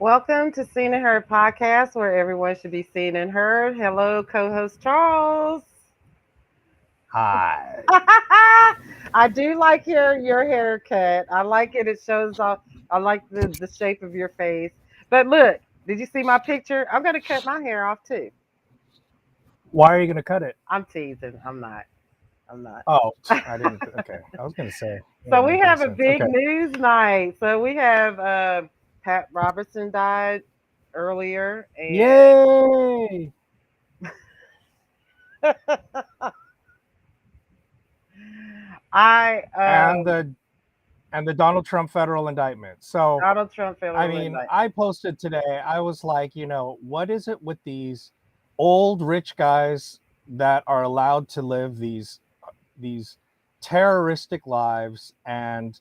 Welcome to Seen and Heard podcast, where everyone should be seen and heard. Hello, co-host Charles. Hi. I do like your haircut. I like it. It shows off. I like the shape of your face. But look, did you see my picture? I'm gonna cut my hair off too. Why are you going to cut it? I'm teasing. I'm not. I'm not. Oh, I didn't. Okay. I was going to say, it So didn't we make any have a sense. big Okay. news night. So we have Pat Robertson died earlier, and Yay. I And the Donald Trump federal indictment. So, Donald Trump I federal mean, indictment. I posted today, I was like, what is it with these old rich guys that are allowed to live these terroristic lives and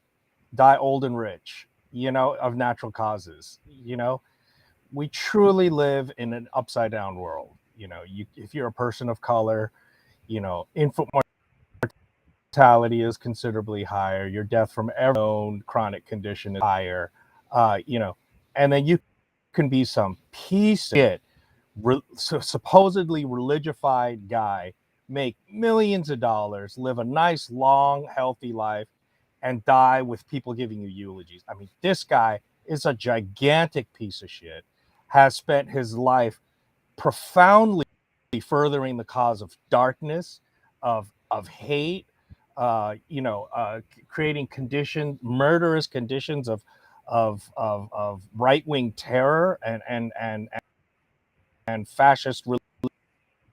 die old and rich, of natural causes, we truly live in an upside down world. If you're a person of color, infant mortality is considerably higher. Your death from every known chronic condition is higher. And then you can be some piece of shit, supposedly religified guy, make millions of dollars, live a nice, long, healthy life, and die with people giving you eulogies. I mean, this guy is a gigantic piece of shit, has spent his life profoundly furthering the cause of darkness, of hate, creating murderous conditions of right wing terror and fascist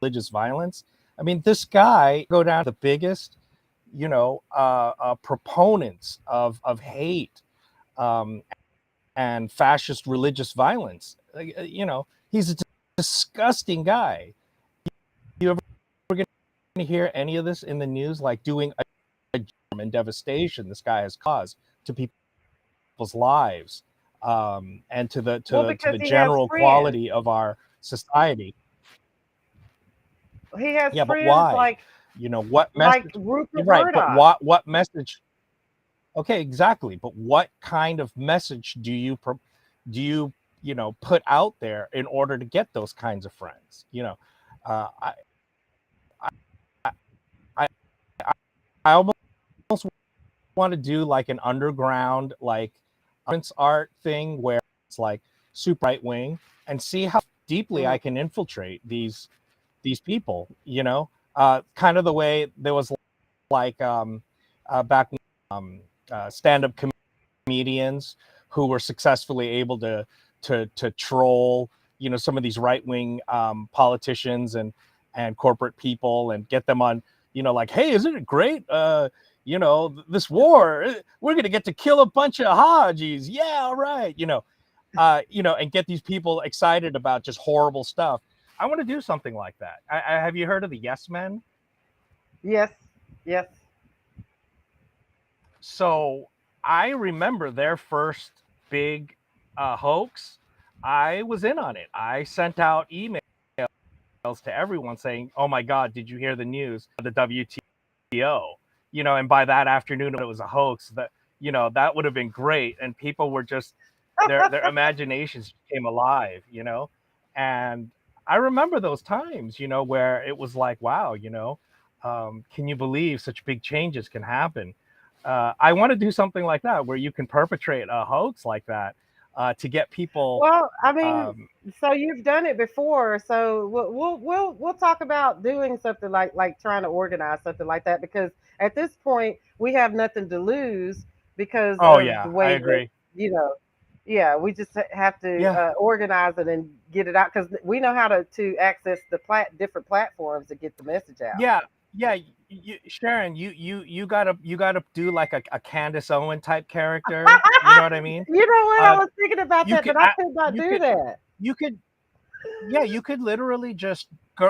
religious violence. I mean, this guy go down to the biggest, proponents of hate um, and fascist religious violence. He's a disgusting guy. You ever going to hear any of this in the news, like doing a and devastation this guy has caused to people's lives, and to the Well, to because the he has general friends. quality of our society? He has Yeah, but friends why? What like message? You're Rupert right, but Murdoch. what message? Okay, exactly. But what kind of message do put out there in order to get those kinds of friends? I I I almost want to do like an underground like art thing where it's like super right wing and see how deeply Mhm. I can infiltrate these people. Kind of the way there was like back stand up comedians who were successfully able to troll some of these right wing politicians and corporate people and get them on like, hey, isn't it great, this war, we're gonna get to kill a bunch of Hajis, yeah, all right, and get these people excited about just horrible stuff. I want to do something like that. Have you heard of the Yes Men? Yes, yes. So I remember their first big hoax. I was in on it. I sent out emails to everyone saying, "Oh my God, did you hear the news? The WTO." And by that afternoon, it was a hoax. That would have been great, and people were just their imaginations came alive. And I remember those times, where it was like, wow, can you believe such big changes can happen? I want to do something like that where you can perpetrate a hoax like that to get people. Well, I mean, Um, so you've done it before, so we'll talk about doing something like trying to organize something like that because at this point we have nothing to lose because oh of the yeah, I way that agree. you know. Yeah, we just have to Yeah, organize it and get it out because we know how to access the different platforms to get the message out. yeah, yeah. Sharon, you gotta do like a Candace Owen type character. You know what I mean? You know what? I Uh, was thinking about you that, could but I could not you do could that. you could yeah, you could literally just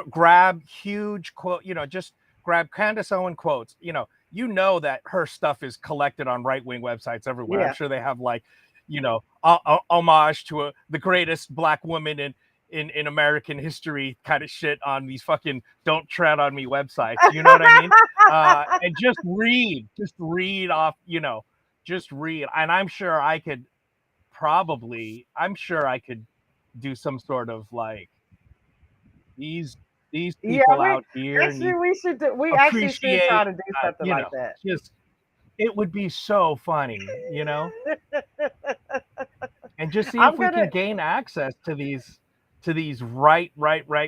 grab huge quote, just grab Candace Owen quotes. That her stuff is collected on right wing websites everywhere. I'm Yeah. sure they have like, homage to the greatest black woman in American history kind of shit on these fucking don't tread on me websites. You know what I mean? And just read off, just read. And I'm sure I could I'm sure I could do some sort of like these these Yeah, people we out here actually need we should do, we actually should appreciate try to do something you like know, that. just it would be so funny, you know, and just see I'm if we gonna can gain access to these right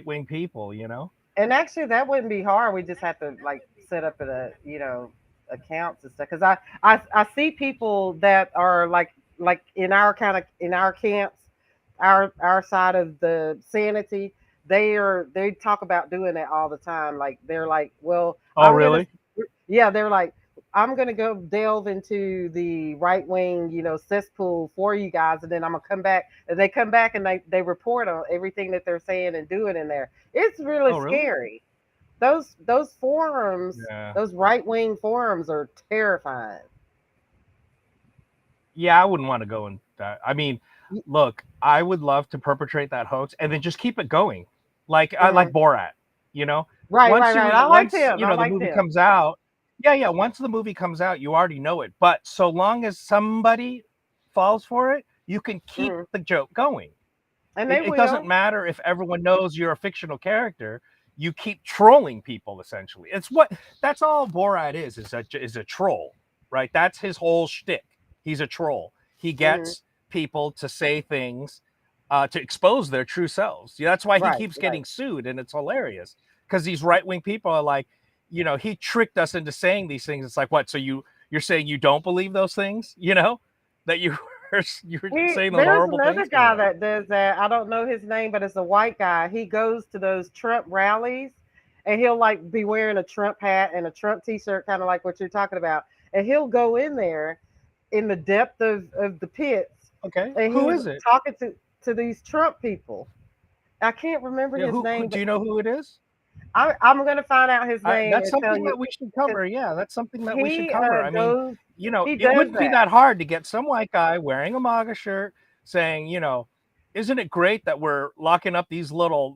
wing people, you know. And actually, that wouldn't be hard. We just have to like set up accounts and stuff. Because I see people that are like in our kind of in our camps, our side of the sanity. They talk about doing that all the time. Like they're like, well, Oh, I'm gonna really? yeah, they're like, I'm gonna go delve into the right wing, cesspool for you guys, and then I'm gonna come back. And they come back and they report on everything that they're saying and doing in there. It's really Oh, really? scary. Those forums, Yeah. those right wing forums are terrifying. Yeah, I wouldn't want to go in that. I mean, look, I would love to perpetrate that hoax and then just keep it going. Like I like Mhm. Borat, you know? Right, right, right. I liked Once, him. I the liked movie him. comes out, yeah, once the movie comes out, you already know it. But so long as somebody falls for it, you can keep Mhm. the joke going. And they It doesn't will. matter if everyone knows you're a fictional character. You keep trolling people essentially. That's all Borat is a troll, right? That's his whole shtick. He's a troll. He Mhm. gets people to say things to expose their true selves. Yeah, that's why he Right, keeps right. getting sued, and it's hilarious because these right wing people are like, he tricked us into saying these things. It's like, what? So you're saying you don't believe those things? That you're saying those There's horrible another things guy anyway. that does that. I don't know his name, but it's a white guy. He goes to those Trump rallies, and he'll like be wearing a Trump hat and a Trump T-shirt, kind of like what you're talking about. And he'll go in there in the depth of the pits, Okay, and who he's is it? talking to these Trump people. I can't remember Yeah, his who name, do but you know who it is? I'm gonna find out his name That's and tell something you that we should because cover. Yeah, that's something that we should he cover. I mean, goes, he it does wouldn't be that. that hard to get some white guy wearing a MAGA shirt saying, isn't it great that we're locking up these little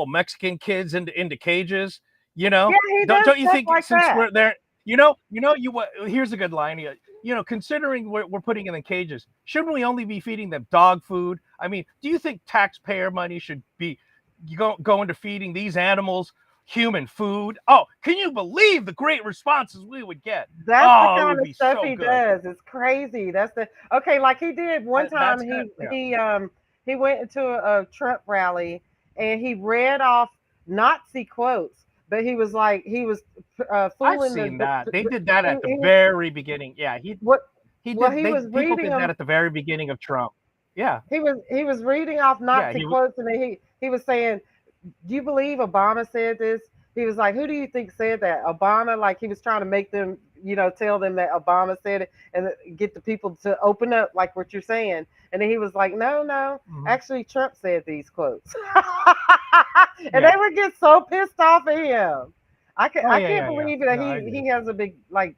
Mexican kids into cages? You know, Yeah, he does don't you stuff think like since that. we're there, here's a good line. Considering we're putting them in cages, shouldn't we only be feeding them dog food? I mean, do you think taxpayer money should be going to feeding these animals human food? Oh, can you believe the great responses we would get? That's the Oh, it kind would of be stuff so he good. does. It's crazy. That's the okay. Like he did one time. That's that. Yeah. He went into a Trump rally and he read off Nazi quotes, but he was I've fooling seen that. They did that he, at the he, very beginning. Yeah, what he well did. he was People reading did that them. at the very beginning of Trump. Yeah, He was reading off yeah. Nazi quotes, and then he was saying, "Do you believe Obama said this?" He was like, "Who do you think said that?" Obama. Like he was trying to make them, tell them that Obama said it, and get the people to open up, like what you're saying. And then he was like, "No, no, Mhm. actually, Trump said these quotes," and Yeah. they would get so pissed off at him. Oh I yeah, can't yeah, yeah. believe that No, I he agree. hasn't been like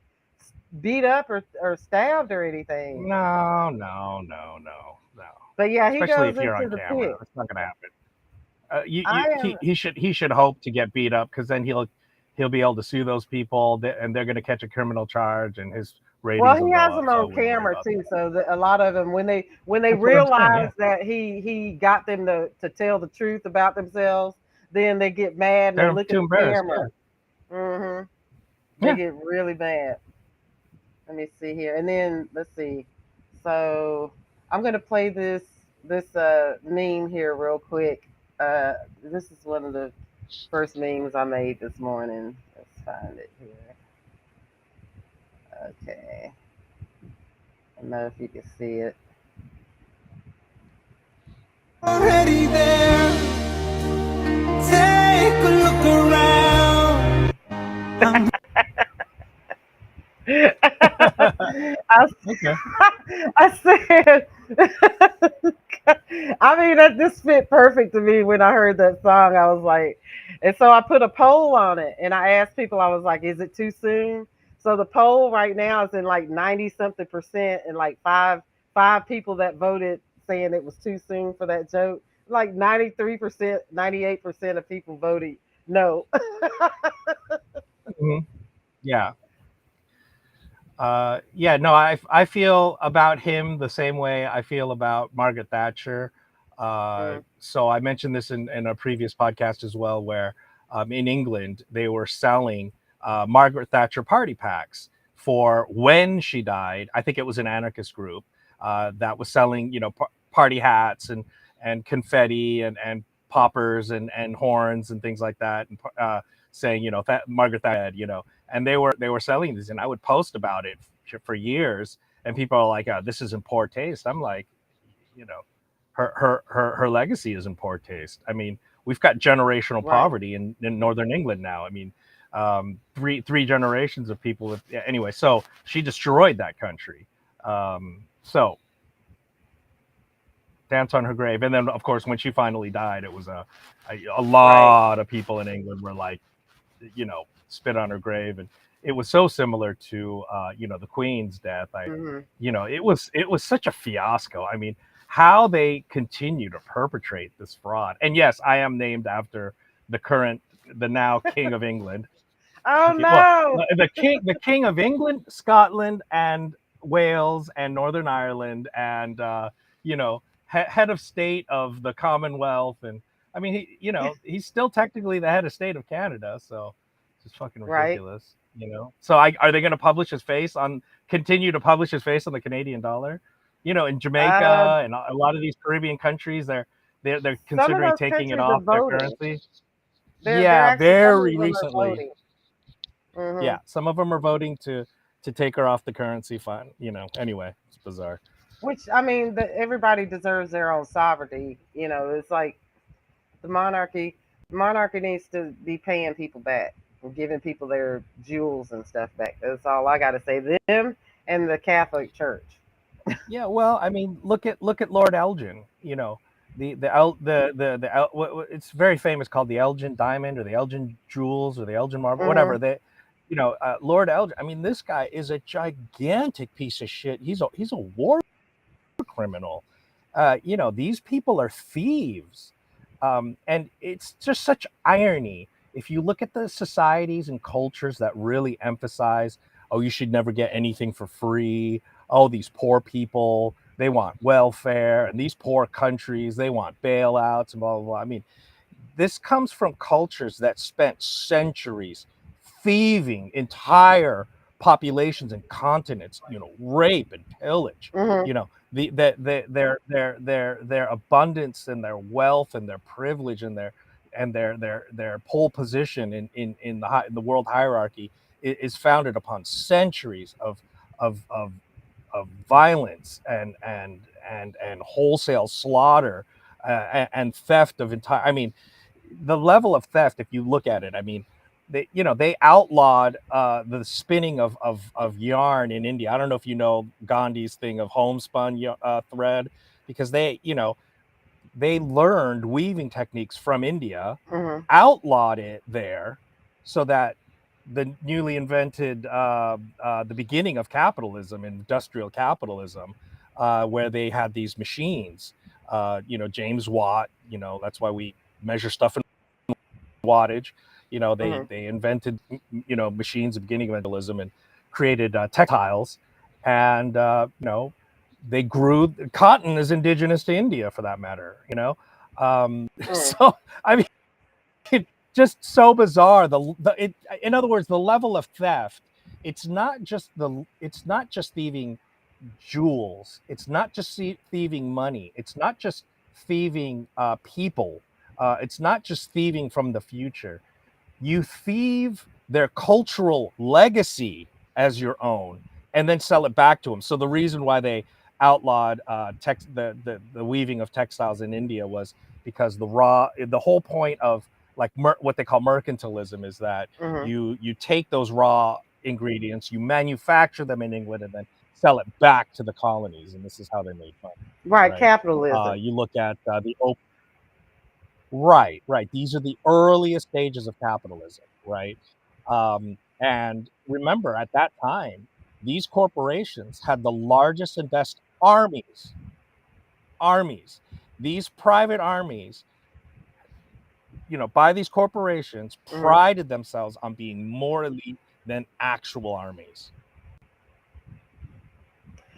beat up or stabbed or anything. No, no, no, no, no. But yeah, he Especially goes if you're into on the camera, pit. that's not going to happen. I am He should hope to get beat up because then he'll be able to sue those people and they're going to catch a criminal charge and his Well, ratings will he go has up. them So I on wouldn't worry camera about too, that. so that a lot of them, when they That's what I'm saying. realize Yeah, that he got them to tell the truth about themselves, then they get mad and they they're look at too the embarrassed. camera. Yeah, hmm They yeah. get really mad. Let me see here, and then let's see. So I'm gonna play this meme here real quick. This is one of the first memes I made this morning. Let's find it here. Okay, I don't know if you can see it. Already there. Take a look around. I, Okay. I said, I mean, that this fit perfect to me when I heard that song. I was like, and so I put a poll on it and I asked people, I was like, is it too soon? So the poll right now is in like 90 something percent, and like five people that voted saying it was too soon for that joke. Like 93%, 98% of people voted no. Mhm. Yeah. Yeah, no, I feel about him the same way I feel about Margaret Thatcher. Mm, So I mentioned this in a previous podcast as well, where in England they were selling Margaret Thatcher party packs for when she died. I think it was an anarchist group that was selling, party hats and confetti and poppers and horns and things like that, and saying, that Margaret Thatcher, and they were selling these, and I would post about it for years, and people are like, oh, this is in poor taste. I'm like, you know her legacy is in poor taste. I mean, we've got generational right. poverty in northern England now. I mean, three generations of people yeah, anyway, so she destroyed that country. So dance on her grave, and then of course when she finally died, it was a Right. lot of people in England were like, spit on her grave, and it was so similar to the Queen's death. Hmm. It was such a fiasco. I mean, how they continue to perpetrate this fraud. And yes, I am named after the now King of England. Oh Well, no. the king of England, Scotland, and Wales, and Northern Ireland, and head of state of the Commonwealth. And I mean, he's still technically the head of state of Canada. So it's just fucking Right. ridiculous. So are they going to publish his face on continue to publish his face on the Canadian dollar? In Uh, Jamaica and a lot of these Caribbean countries, they're some of considering those taking it countries are off their voting. currency. They're Yeah, actually some of very them are recently. voting. Hmm. Yeah, some of them are voting to take her off the currency fund. Anyway, it's bizarre. Which I mean, everybody deserves their own sovereignty. It's like the monarchy. Monarchy needs to be paying people back and giving people their jewels and stuff back. That's all I got to say. Them and the Catholic Church. Yeah, well, I mean, look at Lord Elgin. It's very famous, called the Elgin diamond or the Elgin jewels or the Elgin marble, Hmm. whatever. Lord Elgin. I mean, this guy is a gigantic piece of shit. He's a war criminal. These people are thieves. And it's just such irony. If you look at the societies and cultures that really emphasize, oh, you should never get anything for free. Oh, these poor people, they want welfare. And these poor countries, they want bailouts and blah, blah, blah. I mean, this comes from cultures that spent centuries thieving entire populations and continents, rape and pillage, Hmm. their abundance and their wealth and their privilege and their pole position in the world hierarchy is founded upon centuries of of of violence and wholesale slaughter, and theft of entire. I mean, the level of theft, if you look at it, I mean, they outlawed the spinning of yarn in India. I don't know if you know Gandhi's thing of homespun thread, because they learned weaving techniques from India, Hmm. outlawed it there, so that the newly invented the beginning of capitalism, industrial capitalism, where they had these machines, James Watt, that's why we measure stuff in wattage. They Hmm. they invented machines at the beginning of industrialism and created textiles, and they grew cotton is indigenous to India, for that matter. Hmm. So I mean, just so bizarre. In other words, the level of theft. It's not just thieving jewels. It's not just thieving money. It's not just thieving people. It's not just thieving from the future. You thieve their cultural legacy as your own, and then sell it back to them. So the reason why they outlawed the weaving of textiles in India was because the whole point of like what they call mercantilism is that Hmm. you take those raw ingredients, you manufacture them in England, and then sell it back to the colonies, and this is how they made money, Right. right? Capitalism. You look at the Right, right. These are the earliest stages of capitalism, right? And remember, at that time, these corporations had the largest and best armies. Armies. These private armies, by these corporations, Hmm. prided themselves on being more elite than actual armies.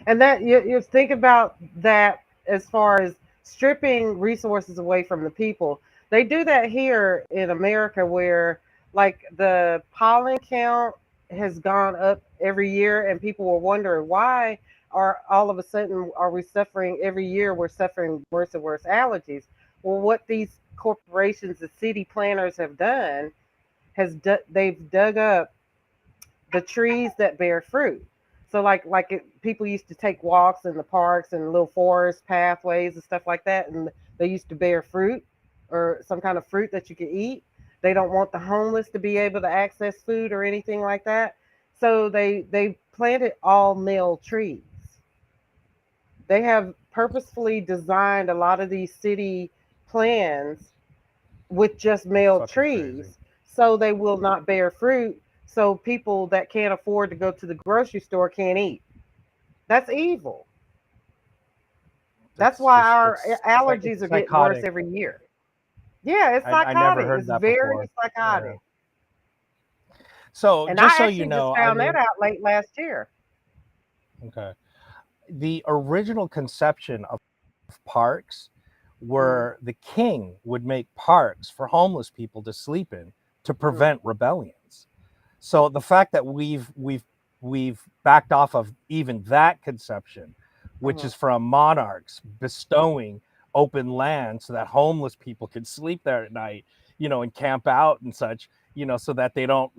And that you think about that as far as stripping resources away from the people. They do that here in America, where like the pollen count has gone up every year, and people were wondering why are all of a sudden are we suffering every year? We're suffering worse and worse allergies. Well, what these corporations, the city planners have done they've dug up the trees that bear fruit. So people used to take walks in the parks and little forest pathways and stuff like that, and they used to bear fruit or some kind of fruit that you could eat. They don't want the homeless to be able to access food or anything like that. So they planted all male trees. They have purposefully designed a lot of these city plans with just male Fucking crazy. trees so they will not bear fruit, so people that can't afford to go to the grocery store can't eat. That's evil. That's That's why just our it's allergies are getting worse psychotic. every year. Yeah, it's I never psychotic. heard It's that very before. Yeah. psychotic. So And just I so you actually just know, I found that mean, out late last year. okay, the original conception of parks were Hmm. the king would make parks for homeless people to sleep in to Hmm. prevent rebellions. So the fact that we've backed off of even that conception, which Hmm. is from monarchs bestowing open land so that homeless people could sleep there at night, and camp out and such, so that they don't,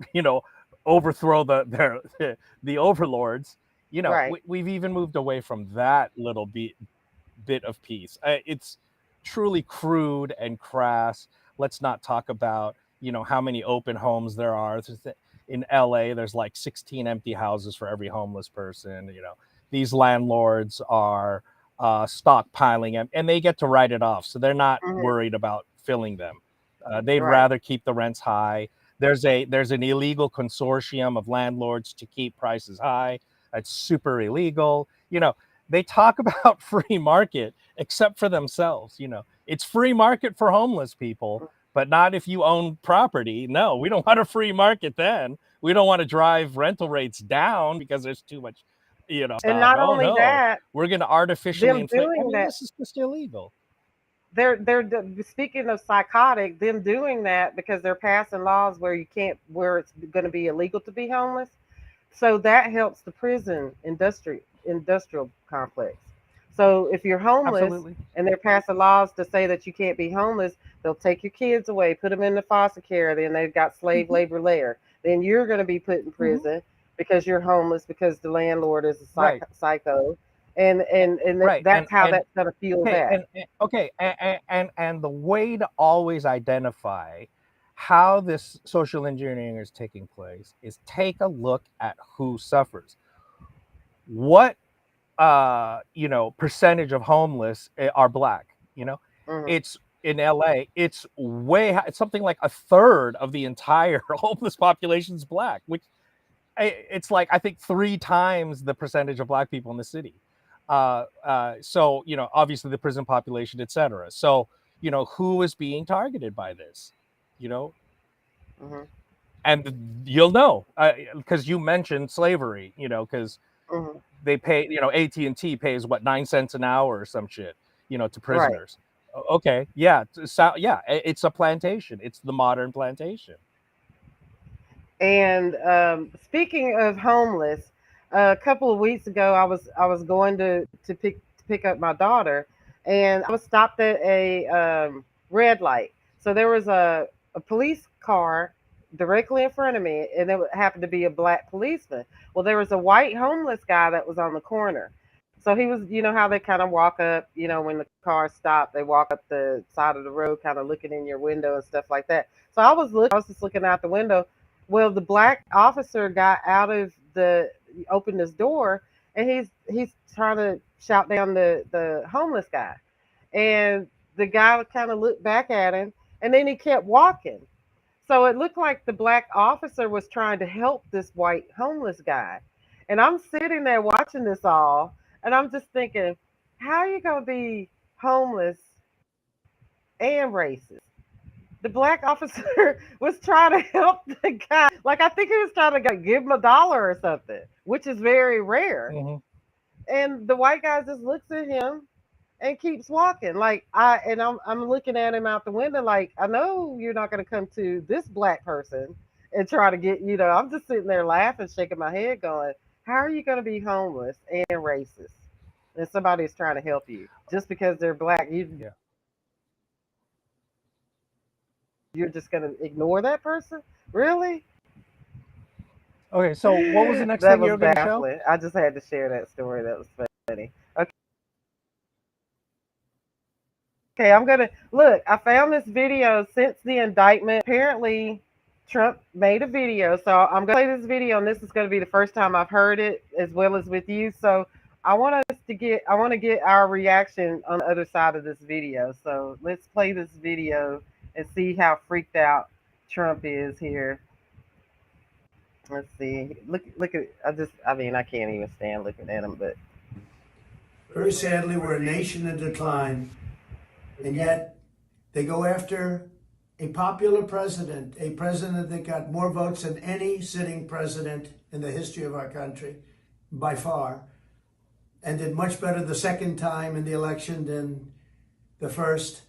overthrow the overlords. Right. We've even moved away from that little bit of peace. It's truly crude and crass. Let's not talk about how many open homes there are in LA. There's like 16 empty houses for every homeless person. These landlords are stockpiling them, and they get to write it off, so they're not Hmm. worried about filling them. They'd Right. rather keep the rents high. There's an illegal consortium of landlords to keep prices high. That's super illegal. They talk about free market except for themselves. It's free market for homeless people, but not if you own property. No, we don't want a free market then. We don't want to drive rental rates down because there's too much, And stuff. not Oh only no, that, we're going to artificially them inflate. I doing mean, that, this is just illegal. speaking of psychotic, them doing that because they're passing laws where you can't, where it's going to be illegal to be homeless. So that helps the prison industrial complex. So if you're homeless Absolutely. and they're passing laws to say that you can't be homeless, they'll take your kids away, put them in the foster care. Then they've got slave Hmm. labor there. Then you're going to be put in Hmm. prison because you're homeless because the landlord is a Right. psycho, and Right. that's how that's going to fuel Okay, that. okay, and the way to always identify how this social engineering is taking place is take a look at who suffers. What percentage of homeless are black? Hmm. It's in LA. It's it's something like a third of the entire homeless population is black, which it's like I think three times the percentage of black people in the city. So obviously the prison population, etc. So who is being targeted by this? You know, Hmm. and you'll know because you mentioned slavery. Because Hmm. they pay. AT&T pays what 9 cents an hour or some shit. To Right. prisoners. Okay, yeah, so yeah, it's a plantation. It's the modern plantation. And speaking of homeless, a couple of weeks ago, I was going to pick up my daughter, and I was stopped at a red light. So there was a police car directly in front of me, and it happened to be a black policeman. Well, there was a white homeless guy that was on the corner. So he was, you know how they kind of walk up, when the car stopped, they walk up the side of the road, kind of looking in your window and stuff like that. So I was just looking out the window. Well, the black officer got out of the opened his door, and he's trying to shout down the homeless guy, and the guy kind of looked back at him, and then he kept walking. So it looked like the black officer was trying to help this white homeless guy, and I'm sitting there watching this all, and I'm just thinking, how are you gonna be homeless and racist? The black officer was trying to help the guy. Like I think he was trying to give him a dollar or something, which is very rare. Hmm. And the white guy just looks at him and keeps walking. I'm looking at him out the window like, I know you're not going to come to this black person and try to get, I'm just sitting there laughing, shaking my head, going, how are you going to be homeless and racist? And somebody's trying to help you just because they're black. Yeah. You're just going to ignore that person? Really? Okay, so what was the next That thing you was were going to show? baffling. I just had to share that story. That was funny. Okay, I'm gonna look. I found this video since the indictment. Apparently, Trump made a video, so I'm gonna play this video, and this is gonna be the first time I've heard it, as well as with you. So I want to get our reaction on the other side of this video. So let's play this video and see how freaked out Trump is here. Let's see. Look at. I mean, I can't even stand looking at him, but Very sadly, we're a nation in decline, and yet they go after a popular president, a president that got more votes than any sitting president in the history of our country, by far, and did much better the second time in the election than the first.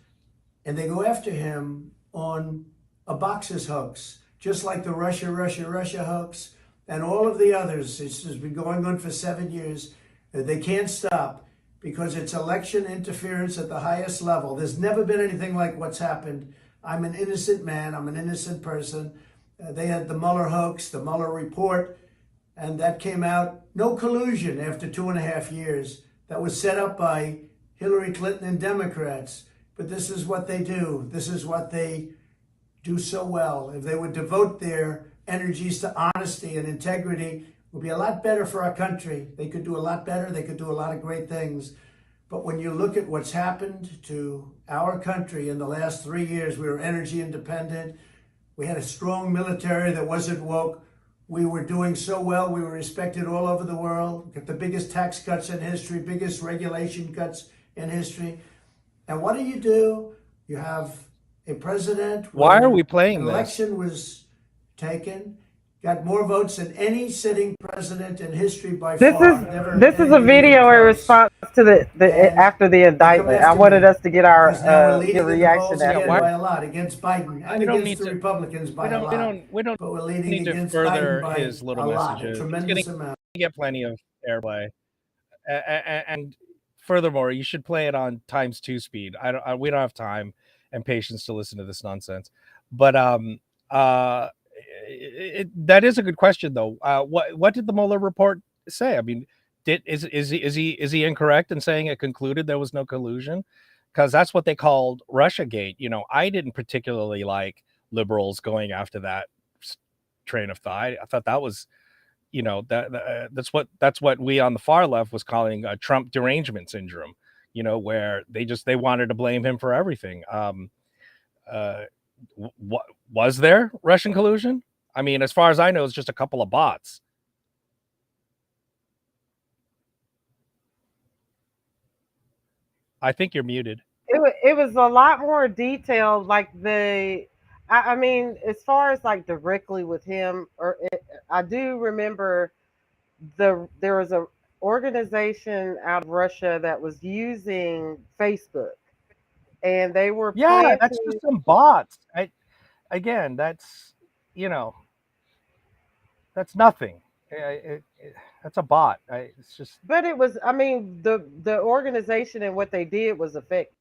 And they go after him on a boxes hoax, just like the Russia hoax and all of the others. It's just been going on for 7 years. They can't stop because it's election interference at the highest level. There's never been anything like what's happened. I'm an innocent man. I'm an innocent person. They had the Mueller hoax, the Mueller report, and that came out. No collusion after 2.5 years. That was set up by Hillary Clinton and Democrats. But this is what they do. This is what they do so well. If they would devote their energies to honesty and integrity, it would be a lot better for our country. They could do a lot better. They could do a lot of great things. But when you look at what's happened to our country in the last 3 years, we were energy independent. We had a strong military that wasn't woke. We were doing so well. We were respected all over the world. We got the biggest tax cuts in history, biggest regulation cuts in history. And what do? You have a president Why are where we playing an this? election was taken, got more votes than any sitting president in history by this is far. Never this is a anybody even video in close. response to the And after the they come indictment. I after wanted me us to get because now we're your leading in the reaction polls Yeah, again why? after. by a lot against Biden and We don't against need the to. Republicans We by a don't. We lot. don't. We don't But we're leading need to against Biden further by his little a lot, a messages. He's going tremendous amount. to get plenty of airplay, and furthermore, you should play it on times 2 speed. We don't have time and patience to listen to this nonsense. But uh, that is a good question, though. What did the Mueller report say? I mean, is he incorrect in saying it concluded there was no collusion? Because that's what they called Russiagate. I didn't particularly like liberals going after that train of thought. I thought that was, that's what we on the far left was calling Trump derangement syndrome. Where they wanted to blame him for everything. Uh, what was there Russian collusion? I mean, as far as I know, it's just a couple of bots. I think you're muted. It was a lot more detailed. I mean, as far as like directly with him, I do remember there was a organization out of Russia that was using Facebook, and they were Yeah, that's just planting. some bots. Again, you know, that's nothing. That's a bot. It's just But it was, I mean, the organization and what they did was effective.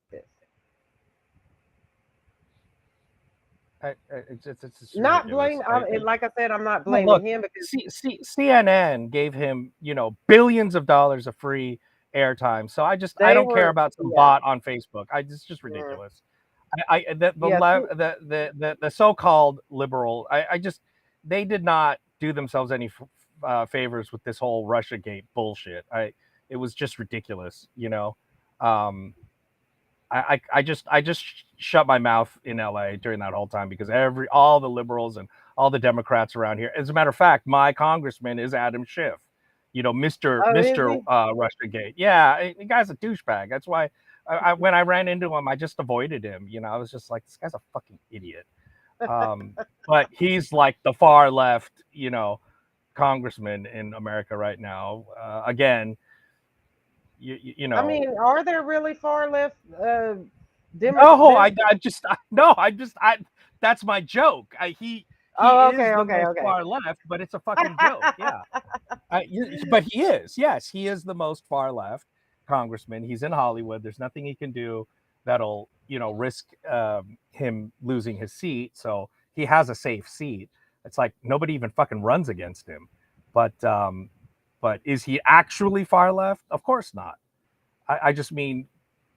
it's just Not ridiculous. blame. And like I said, I'm not No, blaming look, him because CNN gave him, billions of dollars of free airtime. So I they don't care were, about some yeah, bot on Facebook. It's just mm, ridiculous. The yeah. lev- the so-called liberal, I just they did not do themselves any favors with this whole RussiaGate bullshit. It was just ridiculous. Um, I just shut my mouth in LA during that whole time because all the liberals and all the Democrats around here. As a matter of fact, my congressman is Adam Schiff. Mister Oh, is Mister he? RussiaGate. Yeah, the guy's a douchebag. That's why when I ran into him, I just avoided him. I was just like, this guy's a fucking idiot. But he's like the far left, congressman in America right now. Again, You I know. mean, are there really far left No, There's I that's my joke. He oh, is okay, the okay, most okay. far left, but it's a fucking joke. Yeah. But he is. Yes, he is the most far left congressman. He's in Hollywood. There's nothing he can do that'll, risk him losing his seat. So he has a safe seat. It's like nobody even fucking runs against him. But but is he actually far left? Of course not. I just mean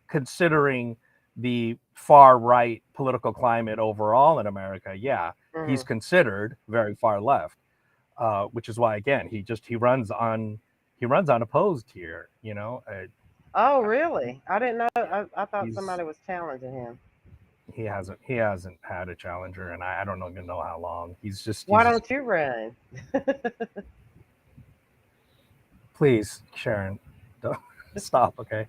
considering the far right political climate overall in America, yeah, he's Mhm. considered very far left, which is why again he runs unopposed here. Oh, really? I didn't know. I thought He's somebody was challenging him. he hasn't had a challenger, and I don't even know how long. Why He's don't you run? please Sharon, don't stop, okay.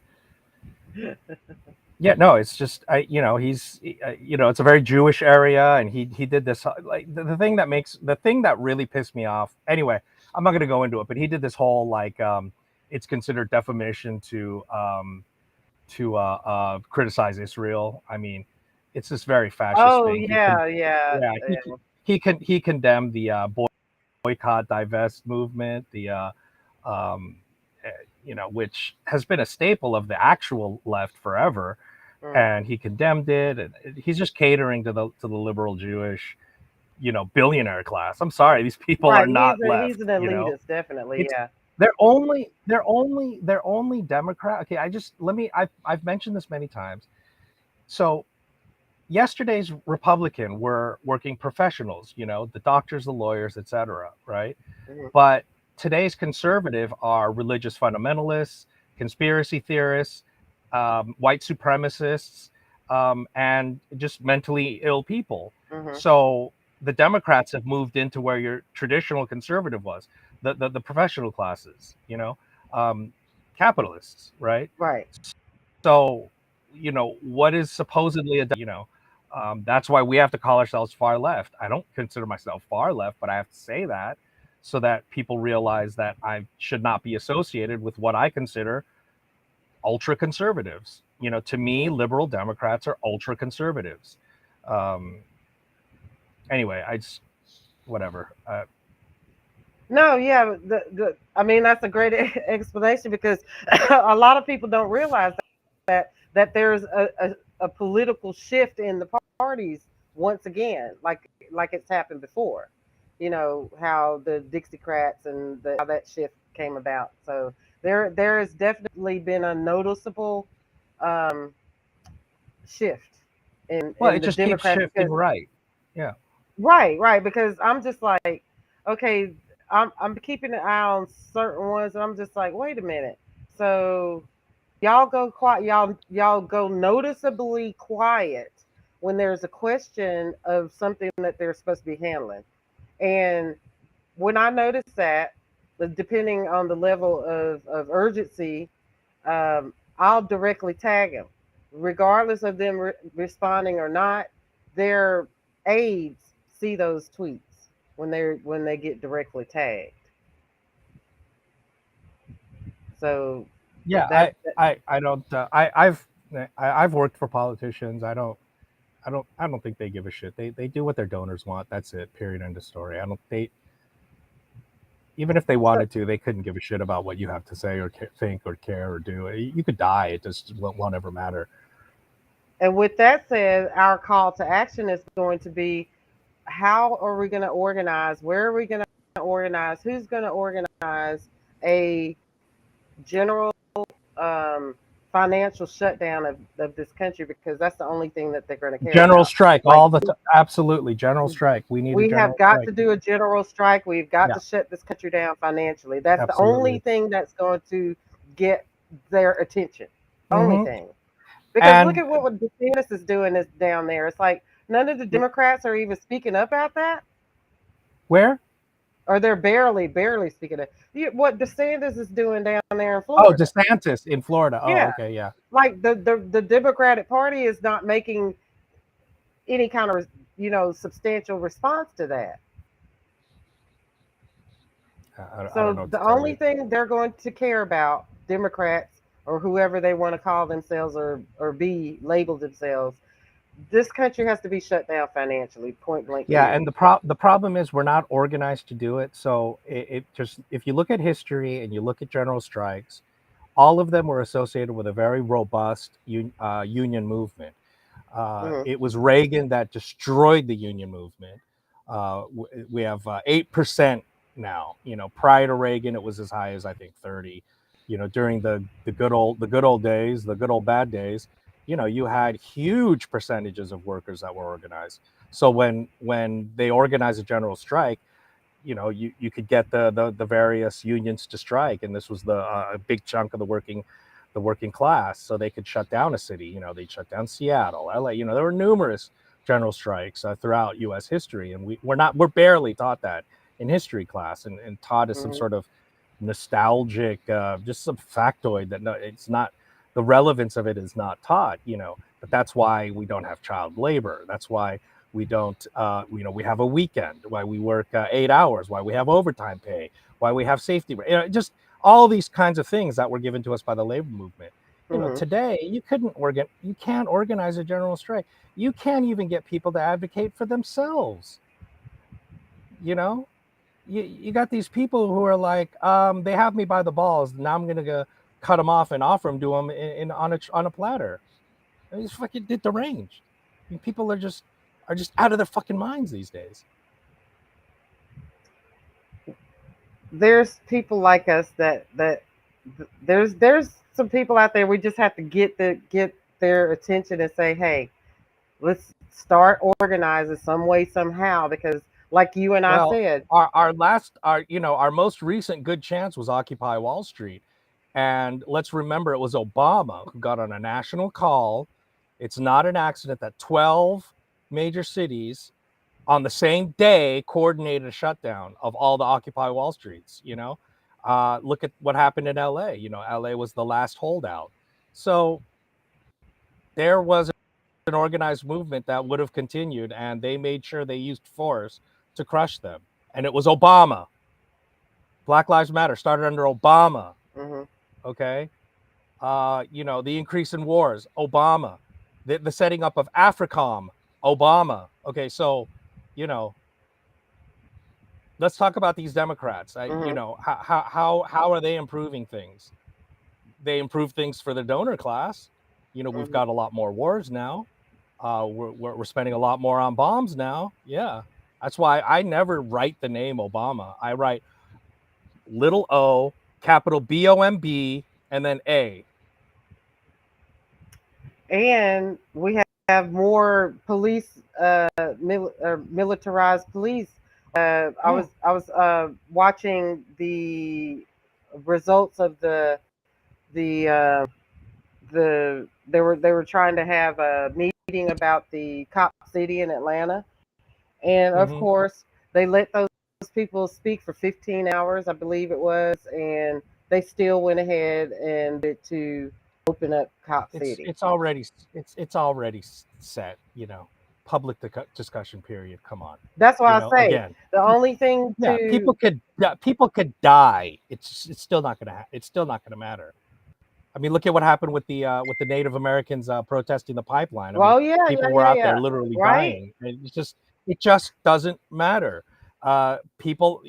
Yeah, no, it's just it's a very Jewish area, and he did this like the thing that really pissed me off. Anyway, I'm not going to go into it, but he did this whole like it's considered defamation to criticize Israel. I mean, it's this very fascist Oh, thing. yeah, yeah, Yeah, yeah. he condemned the boycott divest movement, the um, eh, which has been a staple of the actual left forever, Mm. and he condemned it, and he's just catering to the liberal Jewish billionaire class. I'm sorry, these people are Right. not He's left. an elitist, definitely. It's Yeah. they're only Democrat. Okay, I've mentioned this many times. So yesterday's Republican were working professionals, the doctors, the lawyers, etc., right? Mhm. But today's conservative are religious fundamentalists, conspiracy theorists, white supremacists, and just mentally ill people. Mhm. So the Democrats have moved into where your traditional conservative was, the professional classes, um, capitalists, right? Right. So, what is supposedly that's why we have to call ourselves far left. I don't consider myself far left, but I have to say that so that people realize that I should not be associated with what I consider ultra conservatives. To me, Mhm. liberal Democrats are ultra conservatives. Um, anyway, whatever. No, yeah. I mean, that's a great explanation because a lot of people don't realize that there's a political shift in the parties once again, like it's happened before. You know how the Dixiecrats and how that shift came about. So there has definitely been a noticeable um, shift Well, it in the just keeps Democrats shifting, because right? Yeah. right, because I'm just like, okay, I'm keeping an eye on certain ones, and I'm just like, wait a minute. So y'all go quiet, y'all go noticeably quiet when there's a question of something that they're supposed to be handling. And when I notice that, depending on the level of urgency, I'll directly tag them, regardless of them responding or not. Their aides see those tweets when they get directly tagged. So Yeah, that I don't I've worked for politicians. I don't think they give a shit. They do what their donors want. That's it. Period. End of story. I don't they even if they so, wanted to, they couldn't give a shit about what you have to say or think or care or do. You could die. It just won't ever matter. and with that said, our call to action is going to be: how are we going to organize? Where are we going to organize? Who's going to organize a general um, financial shutdown of this country? Because that's the only thing that they're going to care General about. strike Like, absolutely general strike. We need a we have general got strike. to do a general strike. We've got Yeah, to shut this country down financially. That's the only absolutely. thing that's going to get their attention. Only Hmm. thing. Because look And at what DeSantis is doing is down there. It's like none of the Democrats are even speaking up about that, where? or they're barely speaking up. What DeSantis is doing down there in Oh, Florida. DeSantis in Florida. Oh, Yeah, okay, yeah. like the Democratic Party is not making any kind of substantial response to that. I don't So know what to the tell only you. thing they're going to care about, Democrats, or whoever they want to call themselves or be labeled themselves, this country has to be shut down financially, point blank Yeah, period. and the problem is we're not organized to do it. So it just, if you look at history and you look at general strikes, all of them were associated with a very robust union movement. Hmm. It was Reagan that destroyed the union movement. We have 8% now. Prior to Reagan, it was as high as I think 30. During the good old days, the good old bad days. You had huge percentages of workers that were organized. So when they organized a general strike, you could get the various unions to strike, and this was the a big chunk of the working class, so they could shut down a city. They'd shut down Seattle, LA. There were numerous general strikes throughout U.S. history, and we're barely taught that in history class, and taught as some Hmm. sort of nostalgic, just some factoid that, no, it's not, the relevance of it is not taught. But that's why we don't have child labor. That's why we don't, we have a weekend, why we work 8 hours, why we have overtime pay, why we have safety, just all these kinds of things that were given to us by the labor movement. Hmm. Today you can't organize a general strike. You can't even get people to advocate for themselves. You know, you got these people who are like, they have me by the balls. Now I'm gonna go cut them off and offer them to them on a platter. He's fucking deranged. I mean, people are just out of their fucking minds these days. There's people like us there's some people out there, we just have to get their attention and say, hey, let's start organizing some way somehow, because like you and I Well, said. our most recent good chance was Occupy Wall Street, and let's remember it was Obama who got on a national call. It's not an accident that 12 major cities on the same day coordinated a shutdown of all the Occupy Wall Streets. Look at what happened in LA. LA was the last holdout. So there was an organized movement that would have continued, and they made sure they used force to crush them. And it was Obama. Black Lives Matter started under Obama. Hmm. Okay. The increase in wars, Obama. The setting up of AFRICOM, Obama. Okay. So, you know, let's talk about these Democrats. Hmm. How are they improving things? They improve things for the donor class. We've Hmm. got a lot more wars now. We're spending a lot more on bombs now. Yeah, that's why I never write the name Obama. I write little O, capital BOMB, and then A. And we have more police, militarized police. Yeah. I was watching the results of the they were trying to have a meeting about the cop city in Atlanta, and of Mm-hmm. course they let those people speak for 15 hours, I believe it was, and they still went ahead and voted to open up cop It's city. it's already it's already set. Public discussion period. Come on. That's why I say Again, the only thing yeah, to. people could die. It's still not gonna it's still not gonna matter. I mean, look at what happened with the Native Americans protesting the pipeline. I mean, Well, yeah, people yeah, were yeah, out there yeah. literally Right. dying. It just doesn't matter. People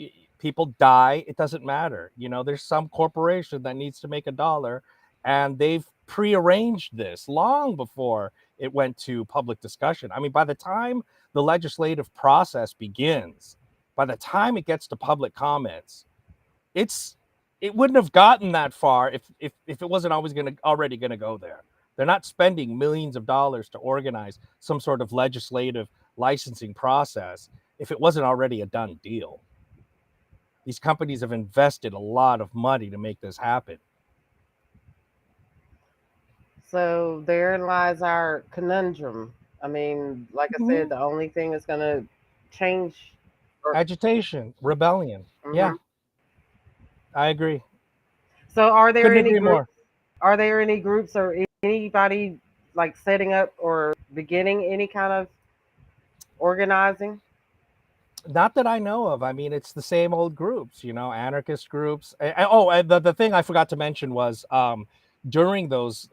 die. It doesn't matter. There's some corporation that needs to make a dollar, and they've prearranged this long before it went to public discussion. I mean, by the time the legislative process begins, by the time it gets to public comments, it's it wouldn't have gotten that far if it wasn't already gonna go there. They're not spending millions of dollars to organize some sort of legislative licensing process if it wasn't already a done deal. These companies have invested a lot of money to make this happen. So therein lies our conundrum. I mean, like I said, Mhm. the only thing that's going to change. Or, Agitation, rebellion. Yeah, mhm. I agree. So are there Couldn't any agree groups? more. Are there any groups or anybody like setting up or beginning any kind of organizing? Not that I know of. I mean, it's the same old groups, anarchist groups. Oh, and the thing I forgot to mention was during those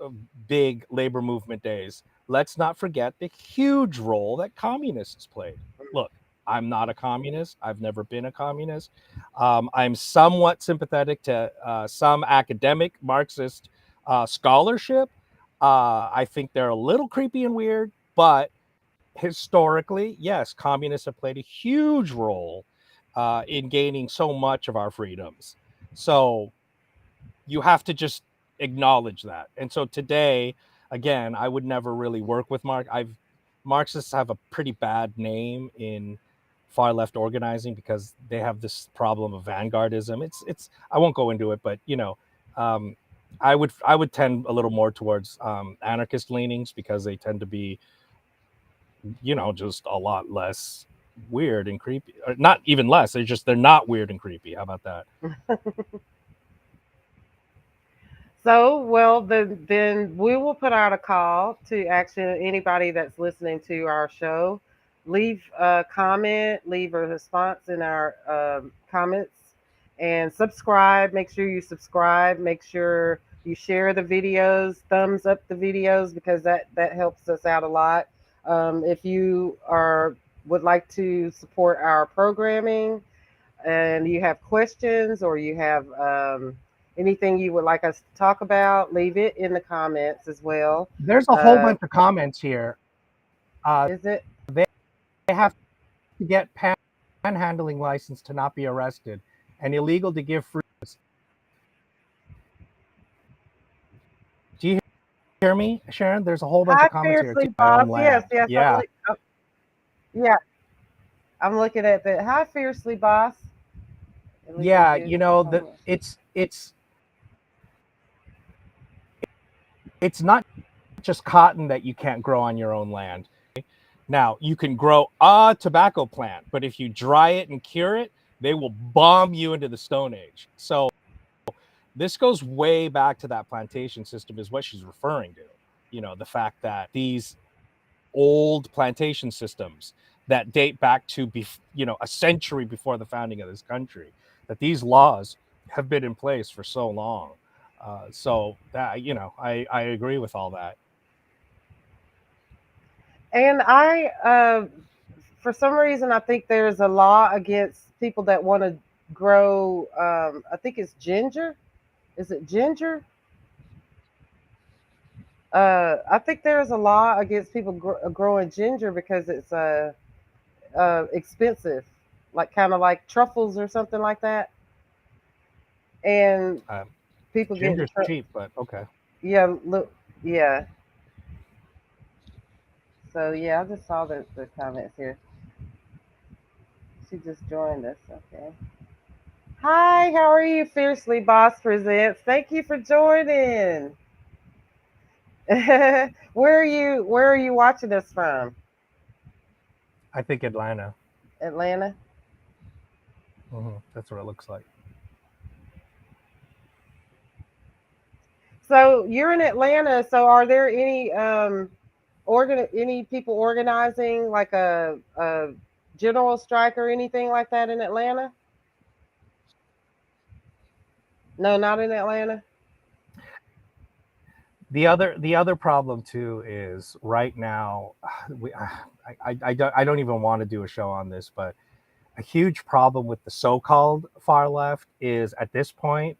big labor movement days, let's not forget the huge role that communists played. Look, I'm not a communist. I've never been a communist. I'm somewhat sympathetic to some academic Marxist scholarship. I think they're a little creepy and weird, but historically, yes, communists have played a huge role in gaining so much of our freedoms. So you have to just acknowledge that. And so today, again, I would never really work with Marxists have a pretty bad name in far left organizing because they have this problem of vanguardism. It's I won't go into it, but um, I would tend a little more towards anarchist leanings because they tend to be just a lot less weird and creepy. Or not even less. They're not weird and creepy. How about that? So, well, then we will put out a call to actually anybody that's listening to our show. Leave a comment, leave a response in our comments, and subscribe. Make sure you subscribe. Make sure you share the videos, thumbs up the videos because that helps us out a lot. If you are would like to support our programming, and you have questions or you have anything you would like us to talk about, leave it in the comments as well. There's a whole Uh, bunch of comments here. is it? They have to get panhandling license to not be arrested and illegal to give free. Do you hear me, Sharon? There's a whole bunch Hi, of comments here too. fiercely My boss. own Yes, land. yes. Yeah. Yeah, I'm looking at that. Hi, fiercely boss. Illegal Yeah, use. that it's not just cotton that you can't grow on your own land. Now, you can grow a tobacco plant, but if you dry it and cure it, they will bomb you into the Stone Age. So this goes way back to that plantation system is what she's referring to. The fact that these old plantation systems that date back to a century before the founding of this country, that these laws have been in place for so long. So that I agree with all that. And for some reason, I think there's a law against people that want to grow. I think it's ginger. Is it ginger? I think there's a law against people growing ginger because it's expensive, like kind of like truffles or something like that. And Uh, people get in Ginger's cheap, but okay. yeah, look, yeah. So yeah, I just saw the comments here. She just joined us. Okay. Hi, how are you? Fiercely Boss presents. Thank you for joining. Where are you watching us from? I think Atlanta. Atlanta. That's what it looks like. So you're in Atlanta. So are there any any people organizing like a general strike or anything like that in Atlanta? No, not in Atlanta. The other problem too is right now I don't even want to do a show on this, but a huge problem with the so-called far left is at this point